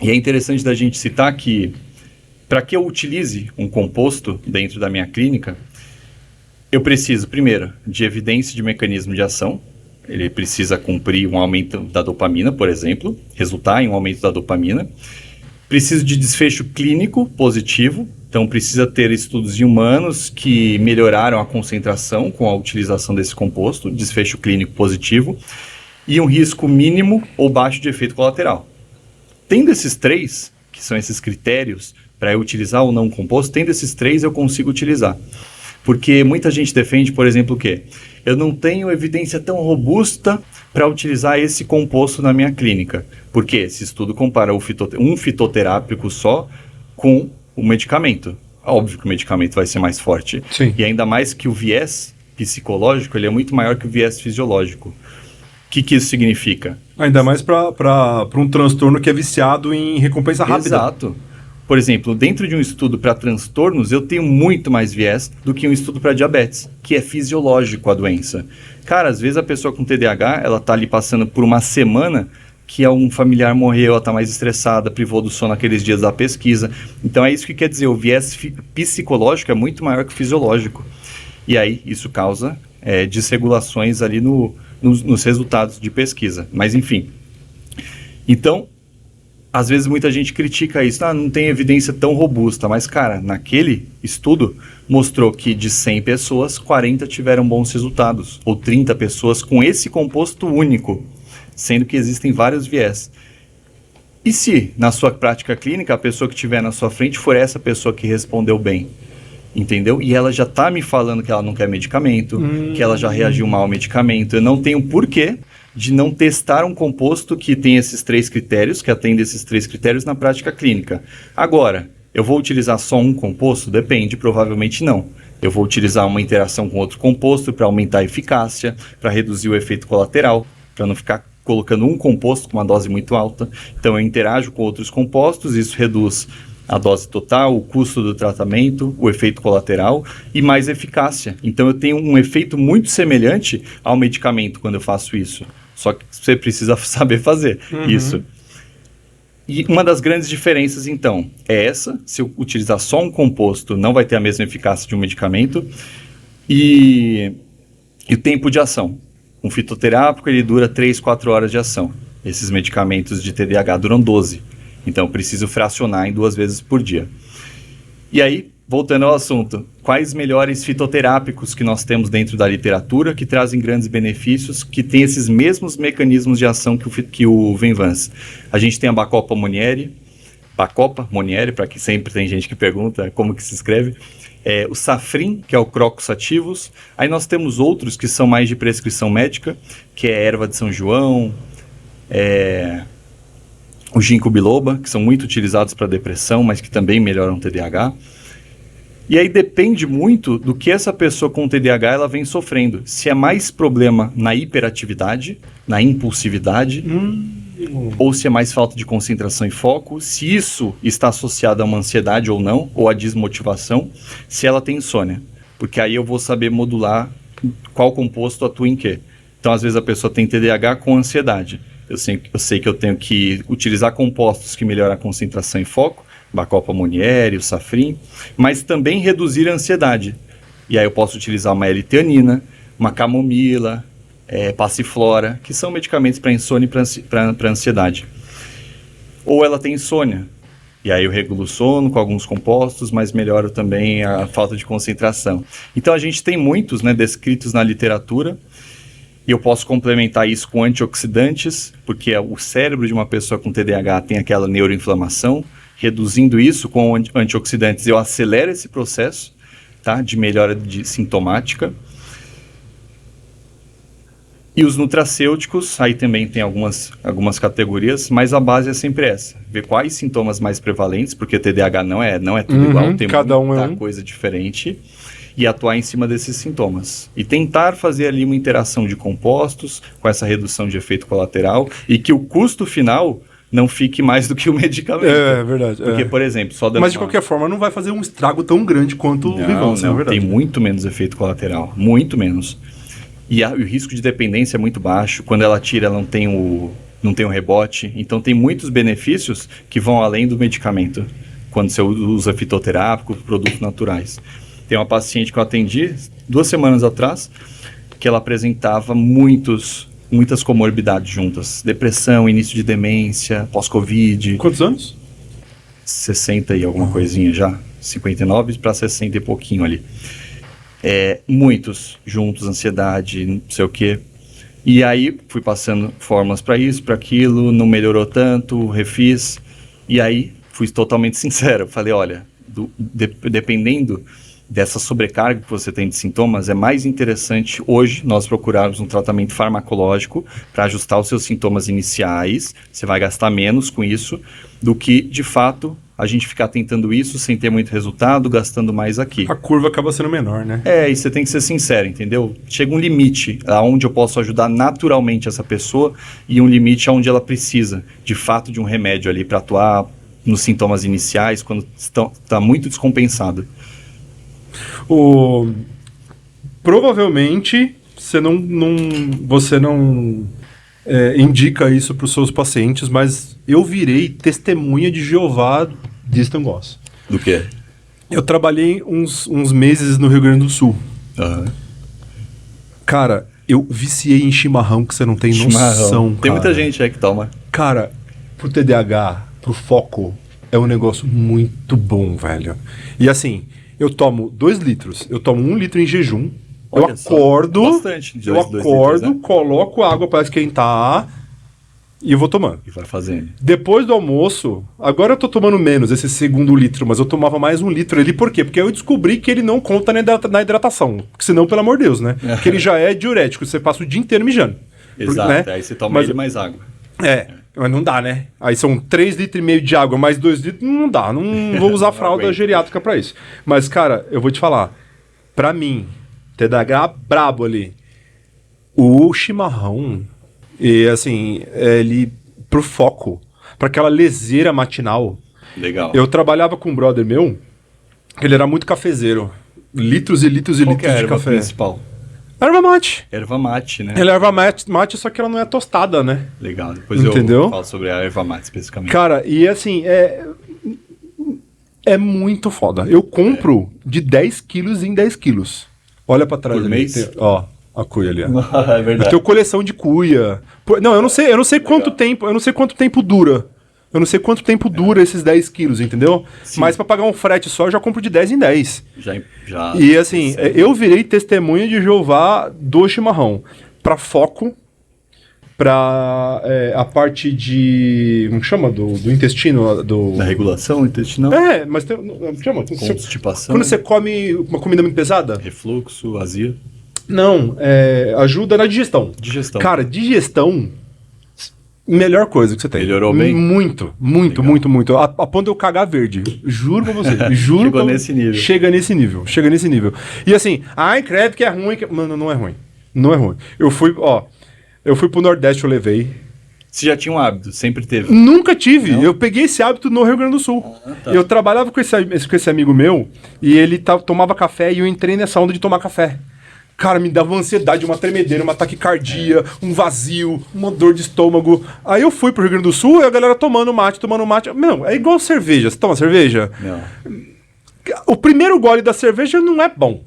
E é interessante da gente citar que para que eu utilize um composto dentro da minha clínica, eu preciso, primeiro, de evidência de mecanismo de ação. Ele precisa cumprir um aumento da dopamina, por exemplo, resultar em um aumento da dopamina. Preciso de desfecho clínico positivo, então precisa ter estudos em humanos que melhoraram a concentração com a utilização desse composto, desfecho clínico positivo, e um risco mínimo ou baixo de efeito colateral. Tendo esses três, que são esses critérios, para eu utilizar ou não um composto, tendo esses três eu consigo utilizar. Porque muita gente defende, por exemplo, o quê? Eu não tenho evidência tão robusta para utilizar esse composto na minha clínica. Porque esse estudo compara um fitoterápico só com o medicamento. Óbvio que o medicamento vai ser mais forte. Sim. E ainda mais que o viés psicológico ele é muito maior que o viés fisiológico. O que isso significa? Ainda mais para um transtorno que é viciado em recompensa rápida. Exato. Por exemplo, dentro de um estudo para transtornos, eu tenho muito mais viés do que um estudo para diabetes, que é fisiológico a doença. Cara, às vezes a pessoa com TDAH, ela tá ali passando por uma semana que um familiar morreu, ela tá mais estressada, privou do sono naqueles dias da pesquisa. Então é isso que quer dizer, o viés psicológico é muito maior que o fisiológico. E aí isso causa desregulações ali nos resultados de pesquisa. Mas enfim. Então, às vezes muita gente critica isso, não tem evidência tão robusta, mas cara, naquele estudo mostrou que de 100 pessoas, 40 tiveram bons resultados, ou 30 pessoas com esse composto único, sendo que existem vários viés. E se na sua prática clínica a pessoa que estiver na sua frente for essa pessoa que respondeu bem? Entendeu? E ela já está me falando que ela não quer medicamento, que ela já reagiu mal ao medicamento, eu não tenho porquê de não testar um composto que tem esses três critérios, que atende esses três critérios na prática clínica. Agora, eu vou utilizar só um composto? Depende, provavelmente não. Eu vou utilizar uma interação com outro composto para aumentar a eficácia, para reduzir o efeito colateral, para não ficar colocando um composto com uma dose muito alta. Então eu interajo com outros compostos, isso reduz a dose total, o custo do tratamento, o efeito colateral e mais eficácia. Então eu tenho um efeito muito semelhante ao medicamento quando eu faço isso. Só que você precisa saber fazer isso. E uma das grandes diferenças, então, é essa. Se eu utilizar só um composto, não vai ter a mesma eficácia de um medicamento. E o tempo de ação. Um fitoterápico, ele dura 3, 4 horas de ação. Esses medicamentos de TDAH duram 12. Então, eu preciso fracionar em 2 vezes por dia. E aí, voltando ao assunto, quais melhores fitoterápicos que nós temos dentro da literatura que trazem grandes benefícios, que têm esses mesmos mecanismos de ação que o Venvance? A gente tem a Bacopa Monnieri, para que sempre tem gente que pergunta como que se escreve, o Safrin, que é o Crocus sativus. Aí nós temos outros que são mais de prescrição médica, que é a erva de São João, o ginkgo biloba, que são muito utilizados para depressão, mas que também melhoram o TDAH. E aí depende muito do que essa pessoa com TDAH ela vem sofrendo. Se é mais problema na hiperatividade, na impulsividade, ou se é mais falta de concentração e foco, se isso está associado a uma ansiedade ou não, ou a desmotivação, se ela tem insônia. Porque aí eu vou saber modular qual composto atua em quê. Então, às vezes, a pessoa tem TDAH com ansiedade. Eu sei que eu tenho que utilizar compostos que melhoram a concentração e foco, Bacopa Monnieri, o Safrin, mas também reduzir a ansiedade. E aí eu posso utilizar uma L-teanina, uma camomila, passiflora, que são medicamentos para insônia e para ansiedade. Ou ela tem insônia, e aí eu regulo o sono com alguns compostos, mas melhoro também a falta de concentração. Então a gente tem muitos, né, descritos na literatura, e eu posso complementar isso com antioxidantes, porque o cérebro de uma pessoa com TDAH tem aquela neuroinflamação. Reduzindo isso com antioxidantes, eu acelero esse processo, tá, de melhora sintomática. E os nutracêuticos, aí também tem algumas categorias, mas a base é sempre essa. Ver quais sintomas mais prevalentes, porque TDAH não é tudo igual, tem cada muita coisa diferente. E atuar em cima desses sintomas. E tentar fazer ali uma interação de compostos com essa redução de efeito colateral e que o custo final não fique mais do que o medicamento. É verdade. Porque, por exemplo, só dando Mas de qualquer forma não vai fazer um estrago tão grande quanto o Vivance, não, tem muito menos efeito colateral. Muito menos. E o risco de dependência é muito baixo. Quando ela tira, ela não tem um rebote. Então tem muitos benefícios que vão além do medicamento. Quando você usa fitoterápico, produtos naturais. Tem uma paciente que eu atendi 2 semanas atrás, que ela apresentava muitas comorbidades juntas. Depressão, início de demência, pós-Covid. Quantos anos? 60 e alguma coisinha já. 59 para 60 e pouquinho ali. Muitos juntos, ansiedade, não sei o quê. E aí fui passando fórmulas para isso, para aquilo, não melhorou tanto, refiz. E aí fui totalmente sincero. Falei, olha, dependendo dessa sobrecarga que você tem de sintomas, é mais interessante hoje nós procurarmos um tratamento farmacológico para ajustar os seus sintomas iniciais, você vai gastar menos com isso, do que, de fato, a gente ficar tentando isso sem ter muito resultado, gastando mais aqui. A curva acaba sendo menor, né? E você tem que ser sincero, entendeu? Chega um limite aonde eu posso ajudar naturalmente essa pessoa e um limite aonde ela precisa, de fato, de um remédio ali para atuar nos sintomas iniciais, quando está muito descompensado. Provavelmente você não indica isso para os seus pacientes, mas eu virei testemunha de Jeová de Goss. Do quê? Eu trabalhei uns meses no Rio Grande do Sul. Uhum. Cara, eu viciei em chimarrão que você não tem noção. Tem cara. muita gente que toma. Cara, pro TDAH, pro foco, é um negócio muito bom, velho. E assim, eu tomo 2 litros, eu tomo 1 litro em jejum. Olha, eu acordo, bastante, eu acordo, litros, né? Coloco água para esquentar e eu vou tomando. E vai fazendo. Depois do almoço, agora eu tô tomando menos esse 2º litro, mas eu tomava mais 1 litro ali, por quê? Porque eu descobri que ele não conta na hidratação. Porque senão, pelo amor de Deus, né? Porque ele já é diurético, você passa o dia inteiro mijando. Exato, né? Aí você toma ele mais água. Mas não dá, né? Aí são 3,5 litros de água mais 2 litros, não dá. Não vou usar fralda geriátrica pra isso. Mas, cara, eu vou te falar. Pra mim, TDAH brabo ali. O chimarrão, e assim, ele pro foco, pra aquela leseira matinal. Legal. Eu trabalhava com um brother meu, ele era muito cafezeiro. Litros e litros e Qual litros que é a de erva café. principal? Erva mate. Erva mate, né? Ela é erva mate, só que ela não é tostada, né? Legal, depois Entendeu? eu falo sobre a erva mate especificamente. Cara, e assim, é muito foda. Eu compro de 10 quilos em 10 quilos. Olha pra trás Por ali. mês? Ó, a cuia ali. Ó. É verdade. Eu tenho coleção de cuia. Não, eu não sei quanto tempo, eu não sei quanto tempo dura. Eu não sei quanto tempo dura esses 10 quilos, entendeu? Sim. Mas pra pagar um frete só, eu já compro de 10 em 10. Já E assim, eu virei testemunha de Jeová do chimarrão. Pra foco, pra a parte de... Como chama? Do intestino? Da regulação intestinal? Mas tem... Chama? Constipação. Quando você come uma comida muito pesada? Refluxo, azia. Não, ajuda na digestão. Digestão. Cara, digestão... Melhor coisa que você tem. Melhorou bem? Muito. A ponto de eu cagar verde. Juro pra você. Chegou nesse nível. Chega nesse nível. E assim, credo que é ruim. Mano, não é ruim. Não é ruim. Eu fui pro Nordeste, eu levei. Você já tinha um hábito? Sempre teve? Nunca tive. Não? Eu peguei esse hábito no Rio Grande do Sul. Tá. Eu trabalhava com esse amigo meu e ele tomava café e eu entrei nessa onda de tomar café. Cara, me dava uma ansiedade, uma tremedeira, uma taquicardia, um vazio, uma dor de estômago. Aí eu fui pro Rio Grande do Sul e a galera tomando mate. Meu, é igual cerveja. Você toma cerveja? Não. O primeiro gole da cerveja não é bom.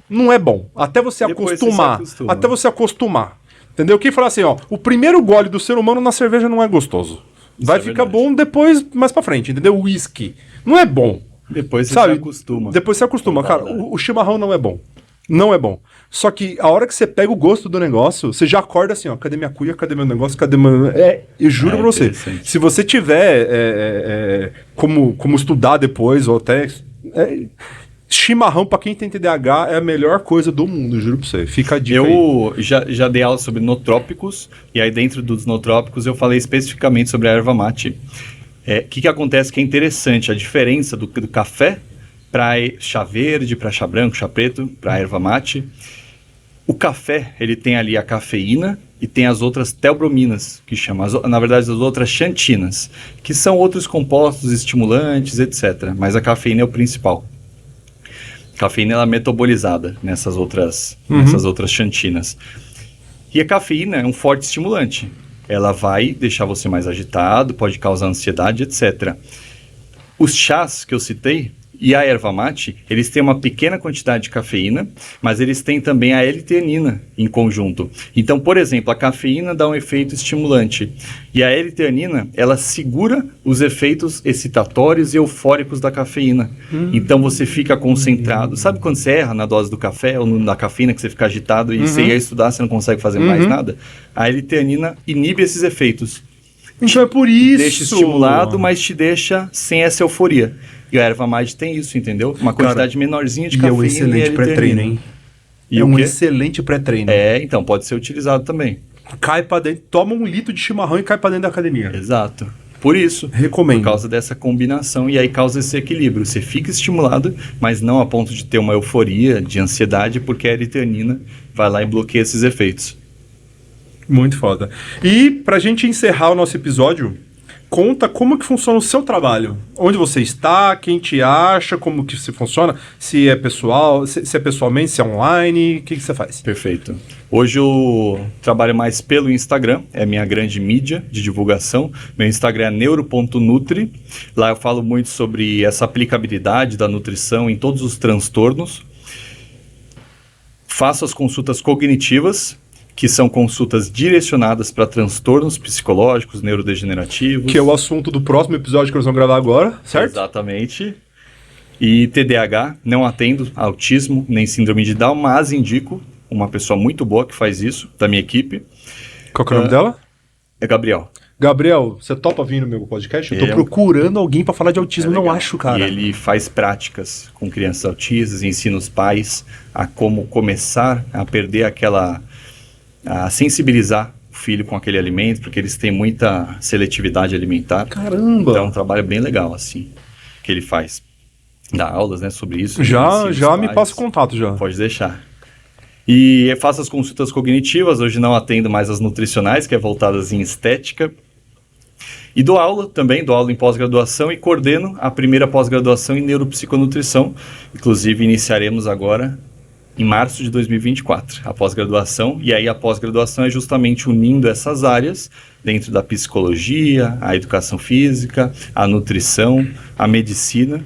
Não é bom. Até você Depois acostumar. você se acostuma. Até você acostumar. Entendeu? Quem fala assim, ó, o primeiro gole do ser humano na cerveja não é gostoso. Vai é ficar verdade. bom depois, mais pra frente, entendeu? O whisky. Não é bom. Depois você Sabe? se acostuma. Depois você acostuma. Cara, o chimarrão não é bom. Não é bom. Só que a hora que você pega o gosto do negócio, você já acorda assim, ó, cadê minha cuia, cadê meu negócio, cadê meu... eu juro pra você, interessante. se você tiver como estudar depois, ou até... chimarrão, pra quem tem TDAH, é a melhor coisa do mundo, juro pra você. Fica a dica aí. Eu já dei aula sobre notrópicos, e aí dentro dos notrópicos eu falei especificamente sobre a erva mate. O que acontece que é interessante, a diferença do café para chá verde, para chá branco, chá preto, para erva mate. O café, ele tem ali a cafeína e tem as outras teobrominas, que chamam, na verdade, as outras xantinas, que são outros compostos estimulantes, etc. Mas a cafeína é o principal. A cafeína ela é metabolizada nessas outras xantinas. E a cafeína é um forte estimulante. Ela vai deixar você mais agitado, pode causar ansiedade, etc. Os chás que eu citei e a erva mate, eles têm uma pequena quantidade de cafeína, mas eles têm também a L-teanina em conjunto. Então, por exemplo, a cafeína dá um efeito estimulante e a L-teanina, ela segura os efeitos excitatórios e eufóricos da cafeína. Então, você fica concentrado. Sabe quando você erra na dose do café ou da cafeína, que você fica agitado e você ia estudar, você não consegue fazer mais nada? A L-teanina inibe esses efeitos. Então é por isso. Deixa estimulado, mas te deixa sem essa euforia. E a erva mate tem isso, entendeu? Uma quantidade menorzinha de E cafeína. é um excelente pré-treino, hein? E é o um quê? excelente pré-treino. Então pode ser utilizado também. Cai pra dentro, toma 1 litro de chimarrão e cai pra dentro da academia. Exato. Por isso. Recomendo. Por causa dessa combinação. E aí causa esse equilíbrio. Você fica estimulado, mas não a ponto de ter uma euforia, de ansiedade, porque a L-teanina vai lá e bloqueia esses efeitos. Muito foda. E pra gente encerrar o nosso episódio, conta como que funciona o seu trabalho. Onde você está, quem te acha, como que se funciona, se é pessoal, se é pessoalmente, se é online, o que você faz? Perfeito. Hoje eu trabalho mais pelo Instagram, é a minha grande mídia de divulgação. Meu Instagram é neuro.nutri. Lá eu falo muito sobre essa aplicabilidade da nutrição em todos os transtornos. Faço as consultas cognitivas, que são consultas direcionadas para transtornos psicológicos, neurodegenerativos. Que é o assunto do próximo episódio que nós vamos gravar agora, certo? Exatamente. E TDAH, não atendo autismo nem síndrome de Down, mas indico uma pessoa muito boa que faz isso, da minha equipe. Qual que é o nome dela? É Gabriel. Gabriel, você topa vir no meu podcast? Eu tô Ele é procurando alguém pra falar de autismo, não legal. acho, cara. E ele faz práticas com crianças autistas, ensina os pais a como começar a perder a sensibilizar o filho com aquele alimento, porque eles têm muita seletividade alimentar. Caramba! Então é um trabalho bem legal, assim, que ele faz. Dá aulas, né, sobre isso. Já ensina os me pais. passa o contato, já. Pode deixar. E eu faço as consultas cognitivas, hoje não atendo mais as nutricionais, que é voltadas em estética. E dou aula também, dou aula em pós-graduação e coordeno a primeira pós-graduação em neuropsiconutrição. Inclusive, iniciaremos agora em março de 2024, a pós-graduação. E aí a pós-graduação é justamente unindo essas áreas dentro da psicologia, a educação física, a nutrição, a medicina,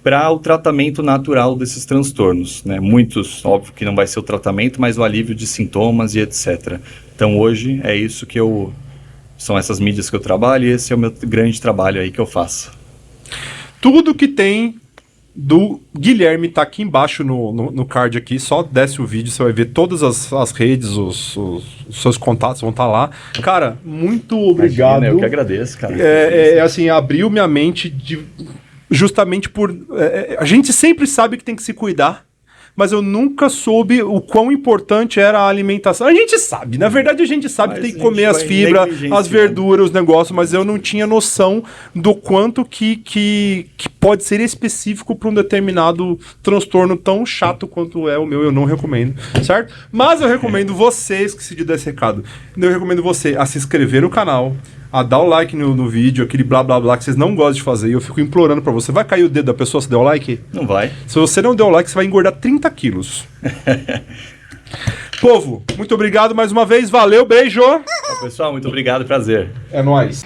para o tratamento natural desses transtornos, né? Muitos, óbvio que não vai ser o tratamento, mas o alívio de sintomas e etc. Então hoje é isso que são essas mídias que eu trabalho e esse é o meu grande trabalho aí que eu faço. Tudo que tem do Guilherme tá aqui embaixo no card aqui, só desce o vídeo, você vai ver todas as redes, os seus contatos vão estar lá. Cara, muito obrigado. Imagina, eu que agradeço, cara. Assim, abriu minha mente justamente por... a gente sempre sabe que tem que se cuidar, mas eu nunca soube o quão importante era a alimentação. A gente sabe, na verdade a gente sabe que tem que comer as fibras, as verduras, os negócios, mas eu não tinha noção do quanto que pode ser específico para um determinado transtorno tão chato quanto é o meu. Eu não recomendo, certo? Mas eu recomendo você, esqueci de dar esse recado, eu recomendo você a se inscrever no canal, a dar o like no vídeo, aquele blá blá blá que vocês não gostam de fazer, e eu fico implorando pra você. Vai cair o dedo da pessoa se der o like? Não vai. Se você não der o like, você vai engordar 30 quilos. Povo, muito obrigado mais uma vez. Valeu, beijo. Pessoal, muito obrigado, prazer. É nóis.